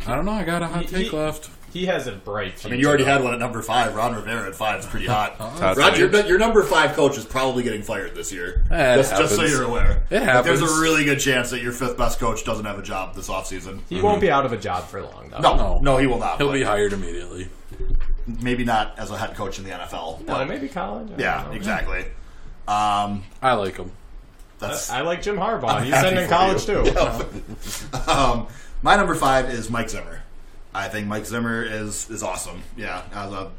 Speaker 2: I don't know. I got a hot take left.
Speaker 4: He has a bright future.
Speaker 1: I mean, you already had one at number 5. Ron Rivera at 5 is pretty hot.
Speaker 3: Rod,
Speaker 1: your number 5 coach is probably getting fired this year. Just so you're aware.
Speaker 2: It happens.
Speaker 1: There's a really good chance that your 5th best coach doesn't have a job this offseason.
Speaker 4: He won't be out of a job for long, though.
Speaker 1: No, he will not.
Speaker 2: He'll be hired immediately.
Speaker 1: Maybe not as a head coach in the NFL.
Speaker 4: No, maybe college.
Speaker 1: Yeah, exactly.
Speaker 2: I like him.
Speaker 1: That's
Speaker 4: I like Jim Harbaugh. He's in college, too.
Speaker 1: My number 5 is Mike Zimmer. I think Mike Zimmer is awesome. Yeah,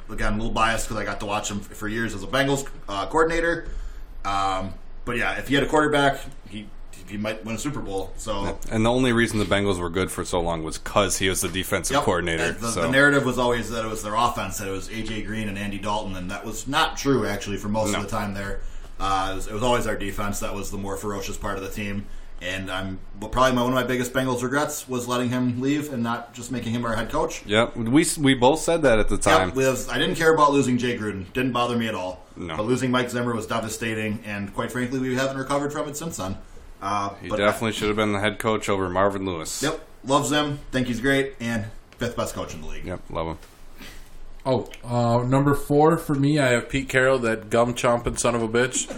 Speaker 1: again, a little biased because I got to watch him for years as a Bengals coordinator. But yeah, if he had a quarterback, he might win a Super Bowl. So,
Speaker 3: and the only reason the Bengals were good for so long was because he was the defensive coordinator.
Speaker 1: The narrative was always that it was their offense, that it was A.J. Green and Andy Dalton, and that was not true actually for most of the time there. It was always our defense that was the more ferocious part of the team. And probably one of my biggest Bengals regrets was letting him leave and not just making him our head coach.
Speaker 3: Yep, we both said that at the time.
Speaker 1: Yep, I didn't care about losing Jay Gruden. Didn't bother me at all.
Speaker 3: No.
Speaker 1: But losing Mike Zimmer was devastating, and quite frankly, we haven't recovered from it since then.
Speaker 3: He definitely should have been the head coach over Marvin Lewis.
Speaker 1: Yep, loves him, think he's great, and 5th best coach in the league.
Speaker 3: Yep, love him.
Speaker 2: Number 4 for me, I have Pete Carroll, that gum-chomping son of a bitch.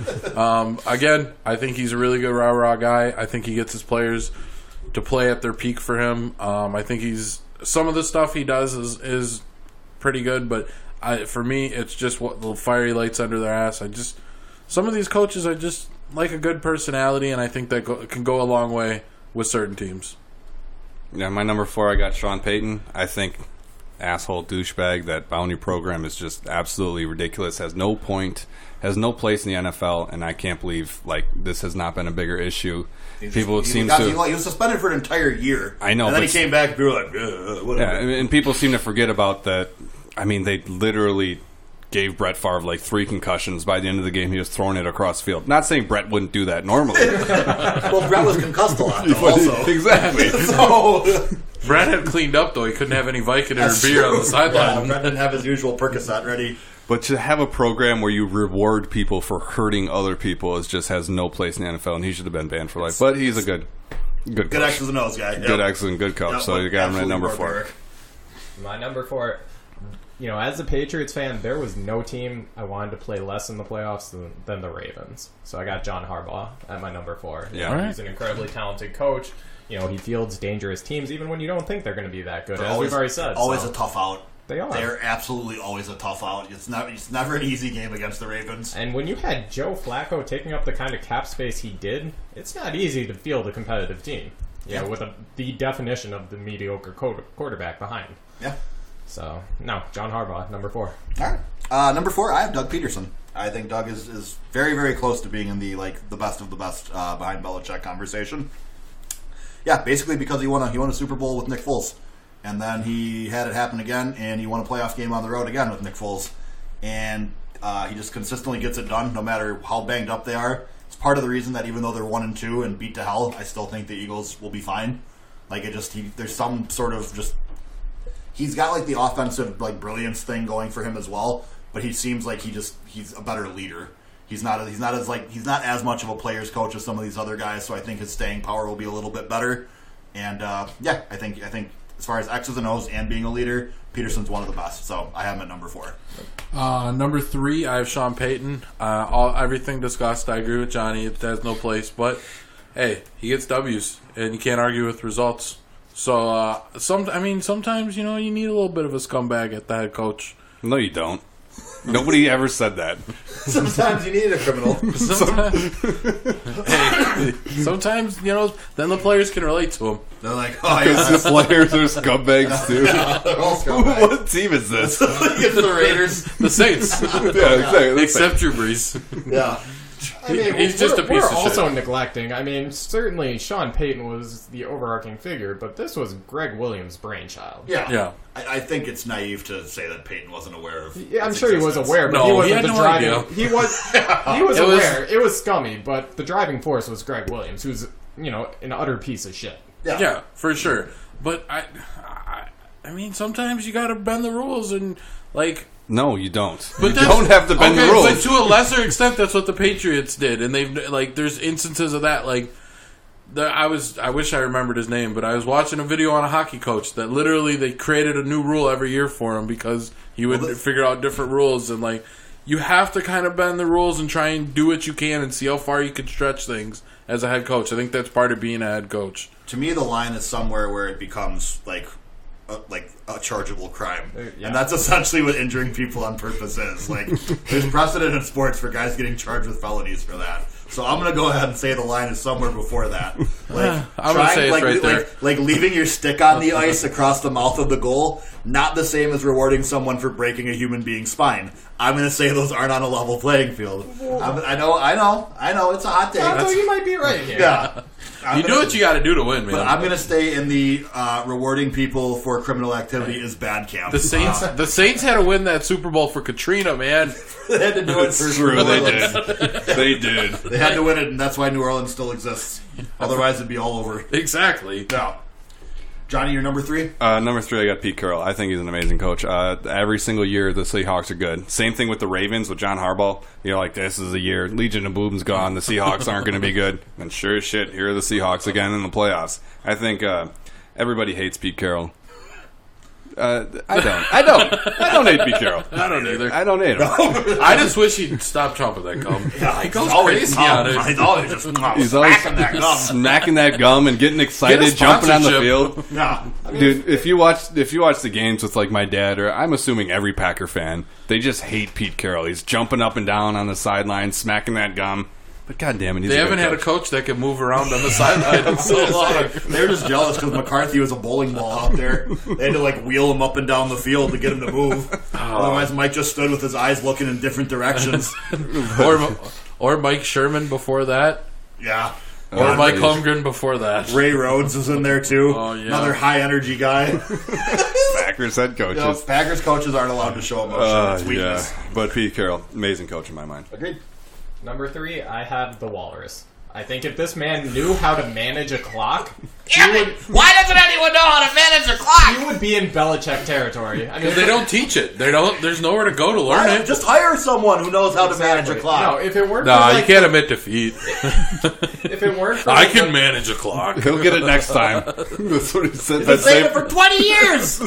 Speaker 2: Again, I think he's a really good rah-rah guy. I think he gets his players to play at their peak for him. I think some of the stuff he does is pretty good, but for me, it's just what the fiery lights under their ass. Some of these coaches, I just like a good personality, and I think that can go a long way with certain teams.
Speaker 3: Yeah, my number 4, I got Sean Payton. I think asshole douchebag. That bounty program is just absolutely ridiculous. Has no point. Has no place in the NFL, and I can't believe this has not been a bigger issue.
Speaker 1: He was suspended for an entire year.
Speaker 3: I know,
Speaker 1: and then he came back and people were like, whatever.
Speaker 3: Yeah, and people seem to forget about that. I mean, they literally gave Brett Favre 3 concussions. By the end of the game, he was throwing it across the field. Not saying Brett wouldn't do that normally.
Speaker 1: Well, Brett was concussed a lot, though, also.
Speaker 3: Exactly.
Speaker 1: So
Speaker 2: Brett had cleaned up, though. He couldn't have any Vicodin or beer on the sideline.
Speaker 1: Yeah, Brett didn't have his usual Percocet ready.
Speaker 3: But to have a program where you reward people for hurting other people just has no place in the NFL, and he should have been banned for life. But he's a good coach.
Speaker 1: Good X's and O's guy. Yep.
Speaker 3: Good X's and good coach.
Speaker 1: Yep,
Speaker 3: so you got him at number 4.
Speaker 4: My number 4, as a Patriots fan, there was no team I wanted to play less in the playoffs than the Ravens. So I got John Harbaugh at my number 4.
Speaker 3: Yeah.
Speaker 4: He's an incredibly talented coach. He fields dangerous teams even when you don't think they're going to be that good,
Speaker 1: We've
Speaker 4: already said.
Speaker 1: Always a tough out.
Speaker 4: They are.
Speaker 1: They're absolutely always a tough out. It's never an easy game against the Ravens.
Speaker 4: And when you had Joe Flacco taking up the kind of cap space he did, it's not easy to field a competitive team. With the definition of the mediocre quarterback behind.
Speaker 1: Yeah.
Speaker 4: So, no, John Harbaugh, number 4.
Speaker 1: All right. Number 4, I have Doug Peterson. I think Doug is very, very close to being in the best of the best behind Belichick conversation. Yeah, basically because he won a Super Bowl with Nick Foles. And then he had it happen again, and he won a playoff game on the road again with Nick Foles. And he just consistently gets it done, no matter how banged up they are. It's part of the reason that even though they're 1-2 and beat to hell, I still think the Eagles will be fine. There's some sort of just... He's got the offensive brilliance thing going for him as well, but he seems like he's a better leader. He's not as much of a player's coach as some of these other guys, so I think his staying power will be a little bit better. And I think as far as X's and O's and being a leader, Peterson's one of the best. So I have him at number 4.
Speaker 2: Number 3, I have Sean Payton. Everything discussed, I agree with Johnny. It has no place. But, hey, he gets W's, and you can't argue with results. So, sometimes, you need a little bit of a scumbag at the head coach.
Speaker 3: No, you don't. Nobody ever said that.
Speaker 1: Sometimes you need a criminal.
Speaker 2: Sometimes, then the players can relate to him.
Speaker 1: They're like,
Speaker 3: Because the players are scumbags, too.
Speaker 1: Yeah, they're all scumbags.
Speaker 3: What team is this?
Speaker 1: It's the Raiders.
Speaker 2: The Saints.
Speaker 3: Yeah, exactly.
Speaker 2: Except Drew Brees.
Speaker 1: Yeah.
Speaker 2: He's just a piece of shit.
Speaker 4: We're also neglecting. Certainly Sean Payton was the overarching figure, but this was Greg Williams' brainchild.
Speaker 2: Yeah.
Speaker 1: I think it's naive to say that Payton wasn't aware of.
Speaker 4: Yeah, I'm sure he was aware, but
Speaker 2: No,
Speaker 4: he wasn't
Speaker 2: he had
Speaker 4: the
Speaker 2: no
Speaker 4: driving.
Speaker 2: idea.
Speaker 4: He was aware. It was scummy, but the driving force was Greg Williams, who's an utter piece of shit.
Speaker 2: Yeah, for sure. But I sometimes you got to bend the rules and
Speaker 3: No, you don't.
Speaker 2: But
Speaker 3: you don't have to bend the rules.
Speaker 2: But to a lesser extent, that's what the Patriots did, and they've there's instances of that. I wish I remembered his name, but I was watching a video on a hockey coach that literally they created a new rule every year for him because he would figure out different rules, and you have to kind of bend the rules and try and do what you can and see how far you can stretch things as a head coach. I think that's part of being a head coach.
Speaker 1: To me, the line is somewhere where it becomes a chargeable crime.
Speaker 4: Yeah.
Speaker 1: And that's essentially what injuring people on purpose is. There's precedent in sports for guys getting charged with felonies for that. So I'm going to go ahead and say the line is somewhere before that.
Speaker 2: I'm going to say it's right there.
Speaker 1: Leaving your stick on the ice across the mouth of the goal, not the same as rewarding someone for breaking a human being's spine. I'm going to say those aren't on a level playing field. I know, it's a hot take.
Speaker 4: Although you might be right here.
Speaker 1: Yeah.
Speaker 2: You do what you got to do to win, man.
Speaker 1: But I'm going to stay in the rewarding people for criminal activity is bad camp.
Speaker 2: The Saints had to win that Super Bowl for Katrina, man.
Speaker 1: They had to do it for
Speaker 3: True, they did. They did.
Speaker 1: They had to win it, and that's why New Orleans still exists. Otherwise, it'd be all over.
Speaker 2: Exactly.
Speaker 1: No. Johnny, your number 3?
Speaker 3: Number 3, I got Pete Carroll. I think he's an amazing coach. Every single year, the Seahawks are good. Same thing with the Ravens with John Harbaugh. This is a year. Legion of Boom's gone. The Seahawks aren't going to be good. And sure as shit, here are the Seahawks again in the playoffs. I think everybody hates Pete Carroll. I don't hate Pete Carroll.
Speaker 2: I don't either.
Speaker 3: I don't hate him.
Speaker 2: I just wish he'd stop chomping that gum.
Speaker 1: Yeah,
Speaker 2: he goes crazy on it.
Speaker 1: He's always just
Speaker 3: He's always
Speaker 1: smacking that gum.
Speaker 3: smacking that gum and getting excited, jumping on the field.
Speaker 1: Yeah.
Speaker 3: Dude, if you watch the games with my dad, or I'm assuming every Packer fan, they just hate Pete Carroll. He's jumping up and down on the sideline, smacking that gum. But goddamn it, he's
Speaker 2: They
Speaker 3: a
Speaker 2: haven't
Speaker 3: good
Speaker 2: had a
Speaker 3: coach.
Speaker 2: coach that can move around on the sideline in so long.
Speaker 1: They were just jealous because McCarthy was a bowling ball out there. They had to like wheel him up and down the field to get him to move. Otherwise, Mike just stood with his eyes looking in different directions.
Speaker 2: Or Mike Sherman before that.
Speaker 1: Yeah.
Speaker 2: Or Mike Holmgren before that.
Speaker 1: Ray Rhodes is in there too.
Speaker 2: Oh, yeah.
Speaker 1: Another high energy guy.
Speaker 3: Packers head coaches.
Speaker 1: You know, Packers coaches aren't allowed to show emotion. It's weakness.
Speaker 3: But Pete Carroll, amazing coach in my mind.
Speaker 1: Agreed.
Speaker 4: Number 3, I have the Walrus. I think if this man knew how to manage a clock,
Speaker 5: Why doesn't anyone know how to manage a clock?
Speaker 4: he would be in Belichick territory. I mean,
Speaker 2: Because they don't teach it. They don't. There's nowhere to go to learn it.
Speaker 1: Just hire someone who knows how to manage a
Speaker 4: No,
Speaker 1: clock.
Speaker 4: if it weren't
Speaker 2: Nah,
Speaker 4: for,
Speaker 2: you
Speaker 4: like,
Speaker 2: can't admit defeat.
Speaker 4: if it weren't for
Speaker 2: I
Speaker 4: like,
Speaker 2: can
Speaker 4: the-
Speaker 2: manage a clock.
Speaker 3: He'll get it next time. That's what he said.
Speaker 1: Been
Speaker 3: That
Speaker 1: saying
Speaker 3: same
Speaker 1: it for 20 years.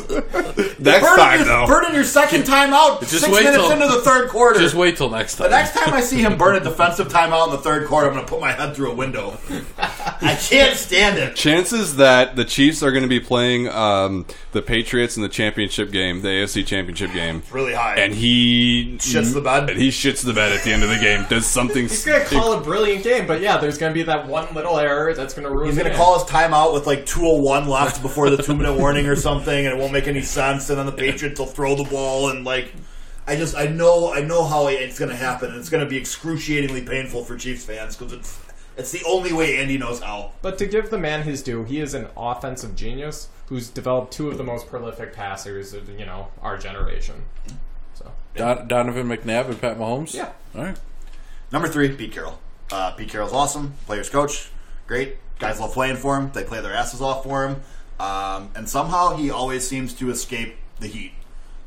Speaker 3: next time, though.
Speaker 1: Burning your second time out
Speaker 2: Just
Speaker 1: 6
Speaker 2: wait
Speaker 1: minutes
Speaker 2: till-
Speaker 1: into the third quarter.
Speaker 2: Just wait till next
Speaker 1: The
Speaker 2: time.
Speaker 1: next time I see him burn a defensive timeout in the third quarter, I'm going to put my head through a window. I can't stand it.
Speaker 3: Chances that the Chiefs are going to be playing the Patriots in the championship game, the AFC championship game,
Speaker 1: Really high.
Speaker 3: and he
Speaker 1: Shits the bed.
Speaker 3: And he shits the bed at the end of the game. Does something?
Speaker 4: He's going to call a brilliant game, but yeah, there's going to be that one little error that's going to ruin
Speaker 1: He's
Speaker 4: the
Speaker 1: going to
Speaker 4: game.
Speaker 1: call his timeout with like 2:01 left before the 2-minute warning or something, and it won't make any sense. And then the Patriots will throw the ball, and like, I know how it's going to happen, and it's going to be excruciatingly painful for Chiefs fans because it's the only way Andy knows how.
Speaker 4: But to give the man his due, he is an offensive genius who's developed 2 of the most prolific passers of, our generation. So,
Speaker 2: Donovan McNabb and Pat Mahomes.
Speaker 4: yeah.
Speaker 2: All right.
Speaker 1: Number 3, Pete Carroll. Pete Carroll's awesome. Players coach, great. Guys love playing for him. They play their asses off for him. And somehow he always seems to escape the heat.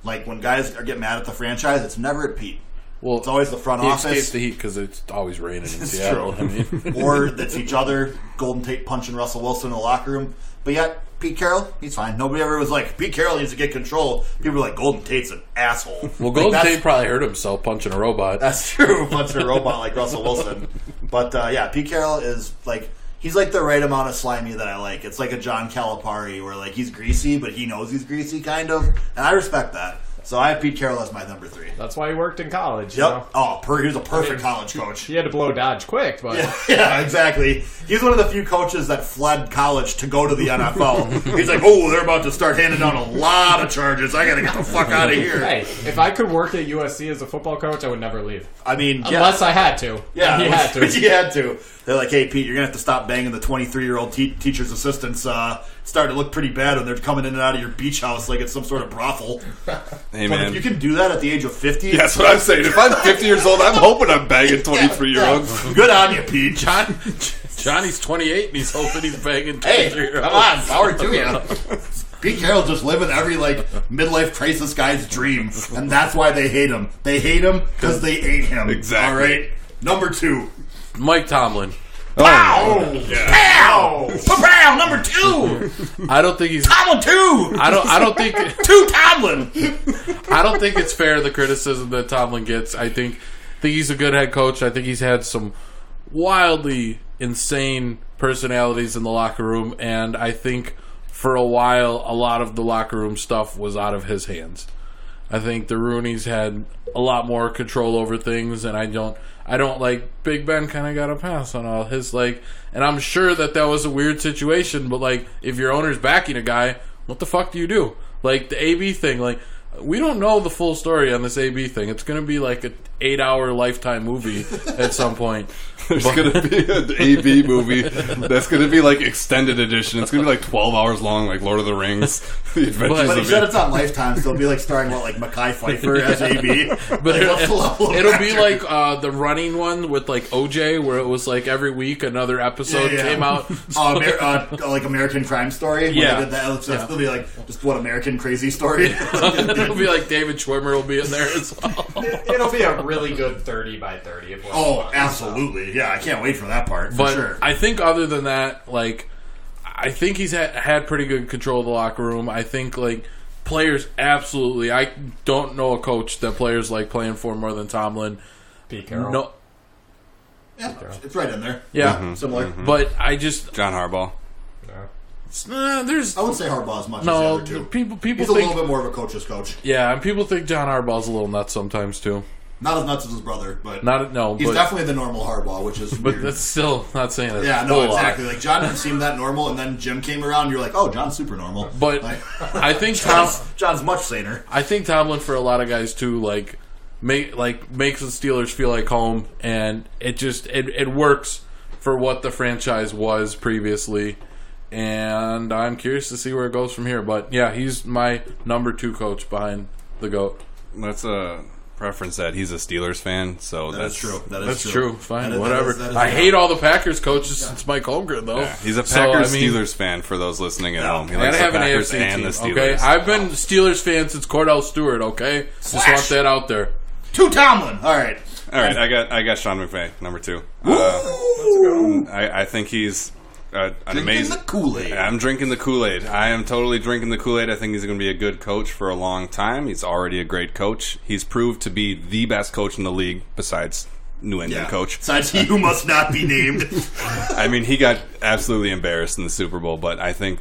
Speaker 1: Like when guys are getting mad at the franchise, it's never at Pete.
Speaker 2: Well,
Speaker 1: It's always the front
Speaker 2: he
Speaker 1: office.
Speaker 2: escapes the heat because it's always raining in
Speaker 1: It's
Speaker 2: Seattle.
Speaker 1: true.
Speaker 2: I mean,
Speaker 1: Or that's each other. Golden Tate punching Russell Wilson in the locker room. But yet, Pete Carroll, he's fine. Nobody ever was like, Pete Carroll needs to get control. People were like, Golden Tate's an asshole.
Speaker 2: well,
Speaker 1: Like,
Speaker 2: Golden
Speaker 1: that's-
Speaker 2: Tate probably hurt himself punching a robot.
Speaker 1: That's true. Punching a robot like Russell Wilson. But yeah, Pete Carroll is like, he's like the right amount of slimy that I like. It's like a John Calipari where like he's greasy, but he knows he's greasy kind of. And I respect that. So I have Pete Carroll as my number 3.
Speaker 4: That's why he worked in college. you
Speaker 1: Yep.
Speaker 4: know?
Speaker 1: Oh, he was a perfect college coach.
Speaker 4: He had to blow Dodge quick, but
Speaker 1: Yeah, exactly. He's one of the few coaches that fled college to go to the NFL. He's like, oh, they're about to start handing down a lot of charges. I got to get the fuck out of here.
Speaker 4: hey, if I could work at USC as a football coach, I would never leave.
Speaker 1: I mean, yeah.
Speaker 4: Unless I had to.
Speaker 1: Yeah,
Speaker 4: And he had to.
Speaker 1: He had to. They're like, hey, Pete, you're going to have to stop banging the 23-year-old teacher's assistants. Starting to look pretty bad when they're coming in and out of your beach house like it's some sort of brothel.
Speaker 3: Hey,
Speaker 1: But
Speaker 3: man.
Speaker 1: if you can do that at the age of 50,
Speaker 3: That's what I'm saying. If I'm 50 years old, I'm hoping I'm banging 23-year-olds.
Speaker 1: good on you, Pete.
Speaker 2: Johnny's 28 and he's hoping he's banging 23
Speaker 1: Hey,
Speaker 2: year
Speaker 1: come
Speaker 2: olds.
Speaker 1: on, power to you. Pete Carroll just living every like midlife crisis guy's dream, and that's why they hate him. They hate him because they ate him.
Speaker 3: Exactly.
Speaker 1: All right. Number 2.
Speaker 2: Mike Tomlin.
Speaker 1: Pow! Pow! Pow! Number 2.
Speaker 2: I don't think he's.
Speaker 1: Tomlin 2.
Speaker 2: I don't think.
Speaker 1: 2 Tomlin.
Speaker 2: I don't think it's fair the criticism that Tomlin gets. I think he's a good head coach. I think he's had some wildly insane personalities in the locker room, and I think for a while a lot of the locker room stuff was out of his hands. I think the Rooneys had a lot more control over things, and I don't like Big Ben kind of got a pass on all his like, and I'm sure that was a weird situation, but like if your owner's backing a guy, what the fuck do you do? Like the AB thing, like we don't know the full story on this AB thing. It's going to be like an 8-hour Lifetime movie at some point.
Speaker 3: There's going to be an AV movie that's going to be like extended edition. It's going to be like 12 hours long, like Lord of the Rings. The Adventures
Speaker 1: But he
Speaker 3: of
Speaker 1: said
Speaker 3: E.
Speaker 1: it's on Lifetime, so it'll be like starring like Mekhi Phifer as AB.
Speaker 2: But
Speaker 1: Like, what's the level of
Speaker 2: it'll be
Speaker 1: actor?
Speaker 2: like the running one with like OJ, where it was like every week another episode
Speaker 1: Yeah.
Speaker 2: came out.
Speaker 1: Like American Crime Story. When
Speaker 2: Yeah.
Speaker 1: they did that. So it'll be like just what American Crazy Story.
Speaker 2: It'll be like David Schwimmer will be in there as well.
Speaker 4: It'll be a really good 30 by 30. Of what
Speaker 1: Oh,
Speaker 4: we want,
Speaker 1: absolutely. Yeah, I can't wait for that part. For
Speaker 2: But
Speaker 1: sure.
Speaker 2: I think other than that, like, I think he's had pretty good control of the locker room. I think, like, players absolutely. I don't know a coach that players like playing for more than Tomlin.
Speaker 4: Pete Carroll.
Speaker 2: No,
Speaker 1: Yeah, it's right in there.
Speaker 2: yeah,
Speaker 1: Similar.
Speaker 2: but I just
Speaker 3: John Harbaugh.
Speaker 2: there's
Speaker 1: I wouldn't say Harbaugh as much
Speaker 2: no
Speaker 1: as the other two.
Speaker 2: people
Speaker 1: He's a
Speaker 2: think
Speaker 1: little bit more of a coach's coach.
Speaker 2: yeah, and people think John Harbaugh's a little nuts sometimes too.
Speaker 1: Not as nuts as his brother, but he's
Speaker 2: but
Speaker 1: definitely the normal Harbaugh, which is
Speaker 2: but
Speaker 1: weird.
Speaker 2: that's still not saying it.
Speaker 1: Yeah, no, exactly. Like John didn't seem that normal, and then Jim came around. You're like, oh, John's super normal.
Speaker 2: But
Speaker 1: like,
Speaker 2: I think
Speaker 1: John's much saner.
Speaker 2: I think Tomlin, for a lot of guys too, makes the Steelers feel like home, and it works for what the franchise was previously. And I'm curious to see where it goes from here. But yeah, he's my number 2 coach behind the GOAT.
Speaker 3: Let's preference that he's a Steelers fan, so that's
Speaker 1: true.
Speaker 2: That's true. Fine, whatever.
Speaker 1: That is
Speaker 2: I hate all the Packers coaches since Mike Holmgren, though.
Speaker 3: Yeah, he's a Packers Steelers fan for those listening at home. He likes the
Speaker 2: have an
Speaker 3: Packers
Speaker 2: AFC
Speaker 3: and
Speaker 2: team.
Speaker 3: the Steelers.
Speaker 2: Okay, I've been Steelers fan since Cordell Stewart. Okay, just want that out there.
Speaker 1: To Tomlin. All right.
Speaker 3: I got Sean McVay, number 2. I think he's an amazing.
Speaker 1: The Kool-Aid.
Speaker 3: I'm drinking the Kool-Aid. I am totally drinking the Kool-Aid. I think he's going to be a good coach for a long time. He's already a great coach. He's proved to be the best coach in the league besides New England coach.
Speaker 1: Besides he who must not be named.
Speaker 3: I mean, he got absolutely embarrassed in the Super Bowl, but I think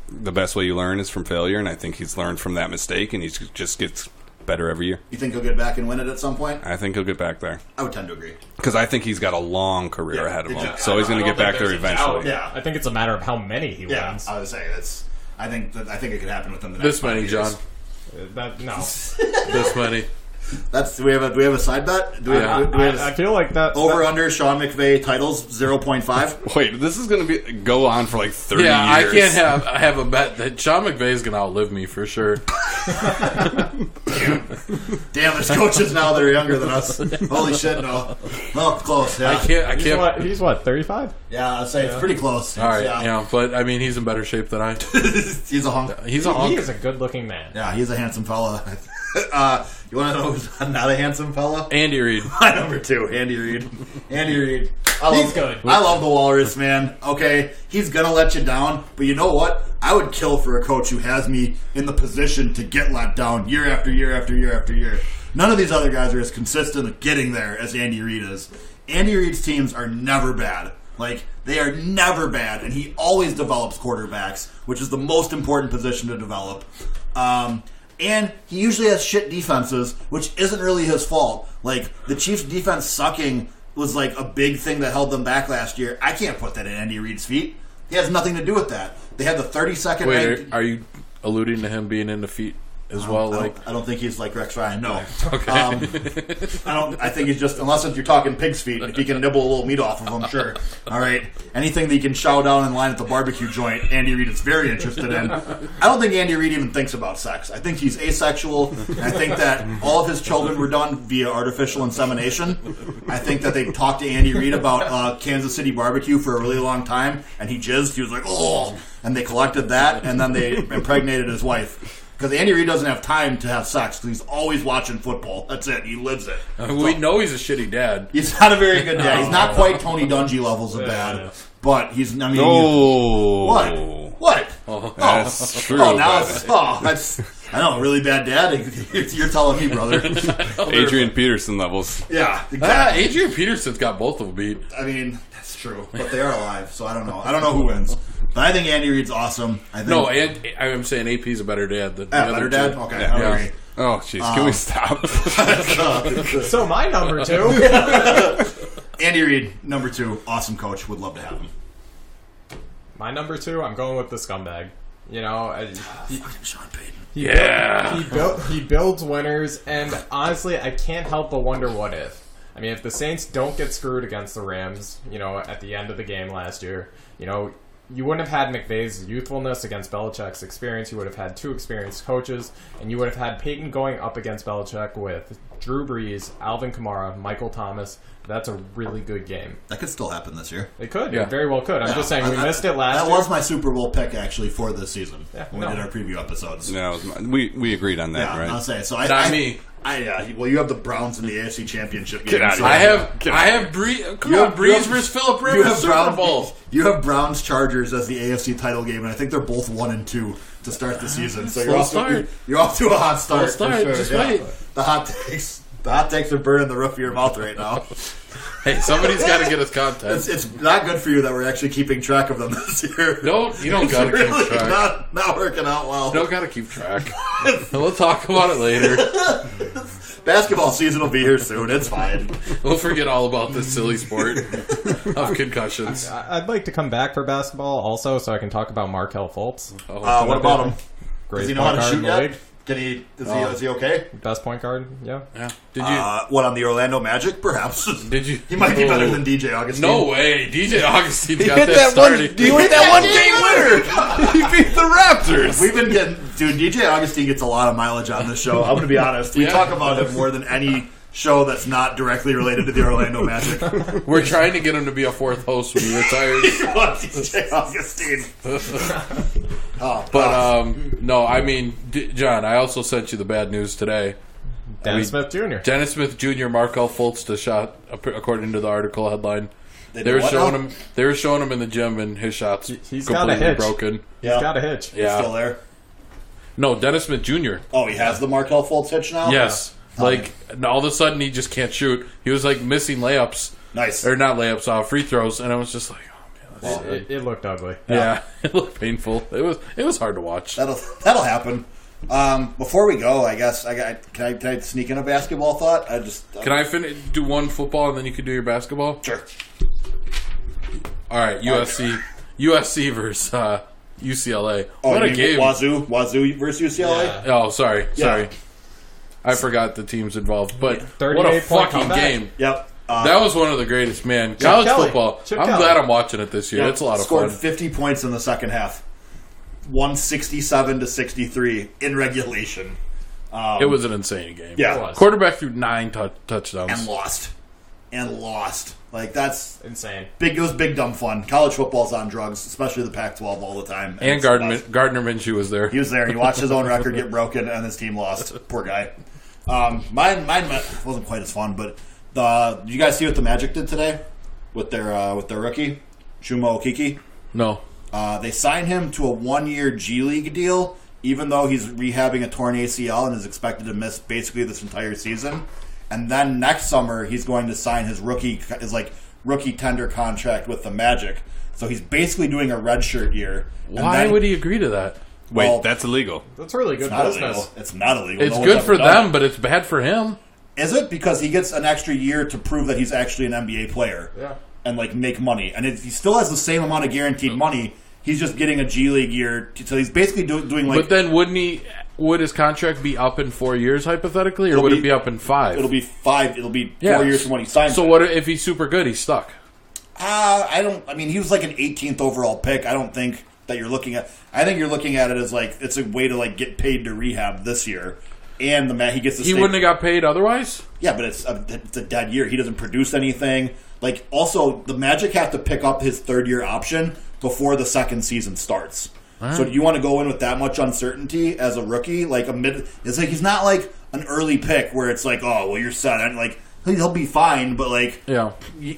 Speaker 3: the best way you learn is from failure, and I think he's learned from that mistake, and he just gets better every year.
Speaker 1: You think he'll get back and win it at some point?
Speaker 3: I think he'll get back there.
Speaker 1: I would tend to agree.
Speaker 3: Because I think he's got a long career ahead of him.
Speaker 1: exactly.
Speaker 3: So he's going to get back there
Speaker 4: there's a
Speaker 3: eventually.
Speaker 1: Yeah.
Speaker 4: I think it's a matter of how many he
Speaker 1: Yeah,
Speaker 4: wins.
Speaker 1: I would say that's. I think it could happen within the next
Speaker 2: This many,
Speaker 1: 5 years.
Speaker 2: John.
Speaker 4: No.
Speaker 2: This many.
Speaker 1: Do we have a side bet? Do we have
Speaker 4: I feel like that's
Speaker 1: over under Sean McVay titles 0.5?
Speaker 3: Wait, this is going to go on for like 30
Speaker 2: Yeah,
Speaker 3: years.
Speaker 2: I can't have a bet that Sean McVay is going to outlive me for sure.
Speaker 1: Damn, there's coaches now that are younger than us. Holy shit, no. Well, close. Yeah,
Speaker 2: I can't.
Speaker 4: He's what, 35?
Speaker 1: Yeah, I'd say it's pretty close.
Speaker 2: All right,
Speaker 1: yeah.
Speaker 2: but I mean, he's in better shape than I.
Speaker 1: He's a hunk.
Speaker 2: He's a
Speaker 4: He
Speaker 2: hunk.
Speaker 4: is a good-looking man.
Speaker 1: Yeah, he's a handsome fella. You want to know who's not a handsome fella?
Speaker 2: Andy Reid.
Speaker 1: My number 2, Andy Reid. Andy Reid.
Speaker 4: He's good.
Speaker 1: I love the Walrus, man. Okay, he's gonna let you down, but you know what? I would kill for a coach who has me in the position to get let down year after year after year after year. None of these other guys are as consistent at getting there as Andy Reid is. Andy Reid's teams are never bad. Like, they are never bad, and he always develops quarterbacks, which is the most important position to develop. And he usually has shit defenses, which isn't really his fault. Like, the Chiefs' defense sucking was like a big thing that held them back last year. I can't put that in Andy Reid's feet. He has nothing to do with that. They had the 32nd
Speaker 2: Wait,
Speaker 1: ranked.
Speaker 2: are you alluding to him being in defeat as well?
Speaker 1: I don't think he's like Rex Ryan. No.
Speaker 2: Okay.
Speaker 1: I think he's just, unless if you're talking pig's feet, if you can nibble a little meat off of them, sure. All right. Anything that you can chow down in line at the barbecue joint, Andy Reid is very interested in. I don't think Andy Reid even thinks about sex. I think he's asexual. I think that all of his children were done via artificial insemination. I think that they talked to Andy Reid about Kansas City barbecue for a really long time, and he jizzed. He was like, oh, and they collected that, and then they impregnated his wife. Because Andy Reid doesn't have time to have sex because he's always watching football. That's it. He lives it.
Speaker 2: We know he's a shitty dad.
Speaker 1: He's not a very good dad. He's not quite Tony Dungy levels of bad. But he's, I mean...
Speaker 3: Oh.
Speaker 1: What?
Speaker 3: That's true.
Speaker 1: Oh, now
Speaker 3: but
Speaker 1: that's... I know, really bad dad? You're telling me, brother.
Speaker 3: Adrian Peterson levels.
Speaker 1: Yeah, exactly.
Speaker 2: Adrian Peterson's got both of them beat.
Speaker 1: I mean, that's true. But they are alive, so I don't know. I don't know who wins. But I think Andy Reid's awesome. I think,
Speaker 2: No, and I'm saying AP's a better dad than the other
Speaker 1: better
Speaker 2: two.
Speaker 1: dad? Okay,
Speaker 3: Yeah.
Speaker 1: I agree.
Speaker 3: Oh, jeez. Can we stop?
Speaker 4: So my number 2.
Speaker 1: Andy Reid, number 2, awesome coach. Would love to have him.
Speaker 4: My number 2, I'm going with the scumbag. You know,
Speaker 1: Fucking Sean Payton.
Speaker 4: he builds winners, and honestly, I can't help but wonder what if. I mean, if the Saints don't get screwed against the Rams, you know, at the end of the game last year, you know, you wouldn't have had McVay's youthfulness against Belichick's experience. You would have had 2 experienced coaches, and you would have had Peyton going up against Belichick with Drew Brees, Alvin Kamara, Michael Thomas. That's a really good game.
Speaker 1: That could still happen this year.
Speaker 4: It could.
Speaker 2: Yeah.
Speaker 4: It very well could. I'm just saying we missed it last
Speaker 1: That
Speaker 4: year.
Speaker 1: was my Super Bowl pick, actually, for this season.
Speaker 4: Yeah,
Speaker 1: when we did our preview episodes.
Speaker 3: No, we agreed on that,
Speaker 1: Yeah,
Speaker 3: right?
Speaker 1: I'll say. So
Speaker 2: Not me.
Speaker 1: Well, you have the Browns in the AFC Championship game.
Speaker 3: out of
Speaker 1: so-
Speaker 3: here.
Speaker 2: I have Breeze. Come on, Breeze versus Phillip Rivers Super Bowl.
Speaker 1: You have Browns Chargers as the AFC title game, and I think they're both 1-2 to start the season. So you're off to a hot start.
Speaker 2: Slow start,
Speaker 1: for sure.
Speaker 2: just
Speaker 1: Yeah.
Speaker 2: wait.
Speaker 1: The hot takes are burning the roof of your mouth right now.
Speaker 2: Hey, somebody's got to get us content.
Speaker 1: It's not good for you that we're actually keeping track of them this year.
Speaker 2: No, you don't got to
Speaker 1: It's really
Speaker 2: keep track.
Speaker 1: not working out well.
Speaker 2: You don't got to keep track. We'll talk about it later.
Speaker 1: Basketball season will be here soon. It's fine.
Speaker 2: We'll forget all about this silly sport of concussions.
Speaker 4: I'd like to come back for basketball also, so I can talk about Markelle Fultz.
Speaker 1: What about him?
Speaker 4: Great
Speaker 1: Does he know how
Speaker 4: point
Speaker 1: to
Speaker 4: guard
Speaker 1: shoot
Speaker 4: in the
Speaker 1: yet?
Speaker 4: league.
Speaker 1: Is he okay?
Speaker 4: Best point guard, yeah.
Speaker 2: Yeah. Did you?
Speaker 1: What, on the Orlando Magic? Perhaps.
Speaker 2: Did you?
Speaker 1: He might be better than DJ Augustine.
Speaker 2: No way. DJ Augustine's got
Speaker 3: hit
Speaker 2: that
Speaker 3: that one-
Speaker 2: started.
Speaker 3: he hit that one game winner. He beat the Raptors.
Speaker 1: We've been getting... Dude, DJ Augustine gets a lot of mileage on this show. I'm going to be honest. We
Speaker 2: Yeah.
Speaker 1: talk about him more than any show that's not directly related to the Orlando Magic.
Speaker 2: We're trying to get him to be a fourth host when he retires.
Speaker 1: DJ Augustine.
Speaker 2: No, I mean, John, I also sent you the bad news today.
Speaker 4: Dennis Smith Jr.
Speaker 2: Dennis Smith Jr. Markelle Fultz to shot, according to the article headline. They
Speaker 1: did
Speaker 2: were
Speaker 1: what
Speaker 2: showing
Speaker 1: now?
Speaker 2: him. They were showing him in the gym, and his shots
Speaker 4: He's got a
Speaker 2: completely
Speaker 4: hitch.
Speaker 2: broken.
Speaker 1: Yeah.
Speaker 4: He's got a hitch.
Speaker 2: Yeah.
Speaker 1: Still there?
Speaker 2: No, Dennis Smith Jr.
Speaker 1: Oh, he has the Markelle Fultz hitch now?
Speaker 2: Yes. Like, all of a sudden, he just can't shoot. He was, like, missing layups.
Speaker 1: Nice.
Speaker 2: Or not layups, free throws. And I was just like, oh, man. That's,
Speaker 4: It looked ugly.
Speaker 2: yeah. It looked painful. It was hard to watch.
Speaker 1: That'll happen. Before we go, I guess can I sneak in a basketball thought?
Speaker 2: Can I do one football and then you can do your basketball?
Speaker 1: Sure.
Speaker 2: All right, USC versus UCLA.
Speaker 1: Oh,
Speaker 2: What
Speaker 1: you
Speaker 2: a
Speaker 1: mean
Speaker 2: game!
Speaker 1: Wazoo versus UCLA.
Speaker 4: Yeah.
Speaker 2: Oh, sorry.
Speaker 1: Yeah.
Speaker 2: I forgot the teams involved, but what a
Speaker 4: 38 point
Speaker 2: fucking
Speaker 4: comeback.
Speaker 2: game!
Speaker 1: Yep.
Speaker 2: That was one of the greatest, man. College
Speaker 4: Kelly.
Speaker 2: football.
Speaker 4: Chip
Speaker 2: I'm
Speaker 4: Kelly.
Speaker 2: glad I'm watching it this year. It's a lot of
Speaker 1: Scored
Speaker 2: fun.
Speaker 1: 50 points in the second half. 167-63 in regulation.
Speaker 2: It was an insane game.
Speaker 1: Yeah.
Speaker 4: It was.
Speaker 2: Quarterback threw 9 touchdowns.
Speaker 1: And lost. Like, that's
Speaker 4: Insane.
Speaker 1: big. It was big dumb fun. College football's on drugs, especially the Pac-12 all the time.
Speaker 2: And
Speaker 1: it's the best.
Speaker 2: Gardner Minshew was there.
Speaker 1: He was there. He watched his own record get broken, and his team lost. Poor guy. Mine wasn't quite as fun, but did you guys see what the Magic did today with their rookie, Chuma Okeke?
Speaker 2: No.
Speaker 1: They signed him to a 1-year G League deal, even though he's rehabbing a torn ACL and is expected to miss basically this entire season. And then next summer, he's going to sign his rookie tender contract with the Magic. So he's basically doing a redshirt year. And
Speaker 2: Why
Speaker 1: then-
Speaker 2: would he agree to that?
Speaker 3: Wait,
Speaker 1: Well,
Speaker 3: that's illegal.
Speaker 4: That's really good
Speaker 1: It's not
Speaker 4: business.
Speaker 1: illegal. It's not illegal.
Speaker 2: It's
Speaker 1: No one's
Speaker 2: good for
Speaker 1: ever done
Speaker 2: them,
Speaker 1: it.
Speaker 2: but it's bad for him.
Speaker 1: Is it? Because he gets an extra year to prove that he's actually an NBA player.
Speaker 4: Yeah.
Speaker 1: And, make money. And he still has the same amount of guaranteed money. He's just getting a G League year. So he's basically doing
Speaker 2: But then would his contract be up in 4 years, hypothetically? Or
Speaker 1: It'll
Speaker 2: would
Speaker 1: be-
Speaker 2: it be up in 5?
Speaker 1: It'll be 5. It'll be
Speaker 2: Yeah.
Speaker 1: 4 years from when he signs
Speaker 2: So
Speaker 1: it.
Speaker 2: what if he's super good? He's stuck.
Speaker 1: I mean, he was like an 18th overall pick. I don't think that you're looking at. I think you're looking at it as it's a way to get paid to rehab this year, and he gets to.
Speaker 2: He wouldn't have got paid otherwise?
Speaker 1: Yeah, but it's a dead year. He doesn't produce anything. Also, the Magic have to pick up his 3rd-year option before the second season starts. So do you want to go in with that much uncertainty as a rookie? It's he's not an early pick where it's oh, well, you're set. And he'll be fine, but
Speaker 2: Yeah.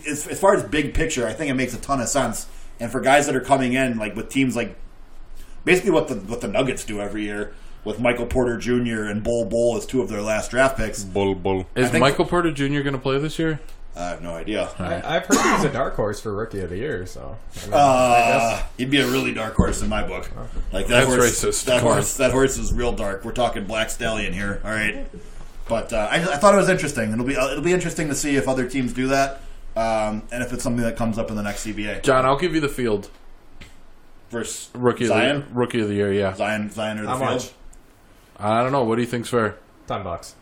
Speaker 1: as far as big picture, I think it makes a ton of sense. And for guys that are coming in with teams basically what the Nuggets do every year with Michael Porter Jr. and Bol as 2 of their last draft picks.
Speaker 3: Bull.
Speaker 2: Is
Speaker 1: think-
Speaker 2: Michael Porter Jr. going to play this year?
Speaker 1: I have no idea.
Speaker 4: I've heard he's a dark horse for Rookie of the Year, so. I mean,
Speaker 1: He'd be a really dark horse in my book. That
Speaker 2: That's
Speaker 1: horse,
Speaker 2: racist.
Speaker 1: That
Speaker 2: Come on.
Speaker 1: horse, that horse is real dark. We're talking Black Stallion here. All right, but I thought it was interesting. It'll be interesting to see if other teams do that, and if it's something that comes up in the next CBA.
Speaker 2: John, I'll give you the field.
Speaker 1: Versus
Speaker 2: Rookie
Speaker 1: Zion,
Speaker 2: of the year, yeah.
Speaker 1: Zion or the
Speaker 4: How
Speaker 1: field.
Speaker 4: much?
Speaker 2: I don't know. What do you think's fair?
Speaker 4: $10.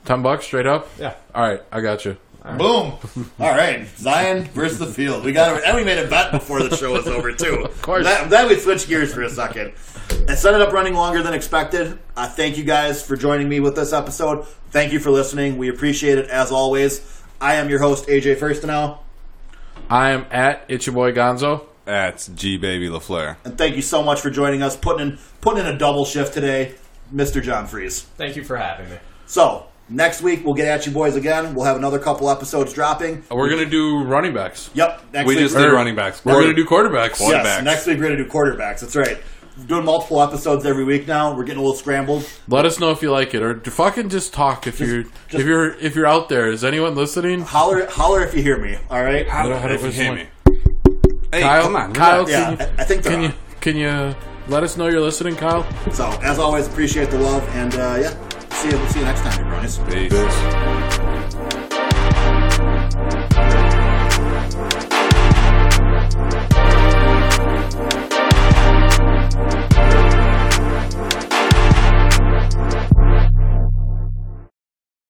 Speaker 2: $10 straight up?
Speaker 4: Yeah.
Speaker 2: All right, I got you.
Speaker 1: Boom! All right, Zion versus the field. We got it, and we made a bet before the show was over too. Of
Speaker 2: course.
Speaker 1: I'm glad we switched gears for a second. It ended up running longer than expected. Thank you guys for joining me with this episode. Thank you for listening. We appreciate it as always. I am your host AJ Firstenow,
Speaker 2: I am at It's Your Boy Gonzo.
Speaker 3: That's G Baby LaFleur.
Speaker 1: and thank you so much for joining us. Putting in a double shift today, Mr. John Freeze.
Speaker 4: Thank you for having me.
Speaker 1: So next week we'll get at you boys again. We'll have another couple episodes dropping.
Speaker 2: We're going to do running backs.
Speaker 1: Yep. Next
Speaker 3: We
Speaker 1: week
Speaker 3: just did running backs.
Speaker 2: We're going to do quarterbacks.
Speaker 3: Quarter-
Speaker 1: Yes,
Speaker 3: quarterbacks.
Speaker 1: next week we're going to do quarterbacks. That's right. We're doing multiple episodes every week now. We're getting a little scrambled.
Speaker 2: Let us know if you like it, or fucking just talk if you're out there. Is anyone listening?
Speaker 1: Holler if you hear me. All right.
Speaker 2: How do
Speaker 3: If you
Speaker 2: we
Speaker 3: hear
Speaker 2: sound?
Speaker 3: me. Hey,
Speaker 2: Kyle,
Speaker 3: come on.
Speaker 2: Kyle,
Speaker 3: relax.
Speaker 1: Yeah, I think they're
Speaker 2: can you let us know you're listening, Kyle?
Speaker 1: So as always, appreciate the love and yeah, see you next time, jabronis.
Speaker 3: Peace.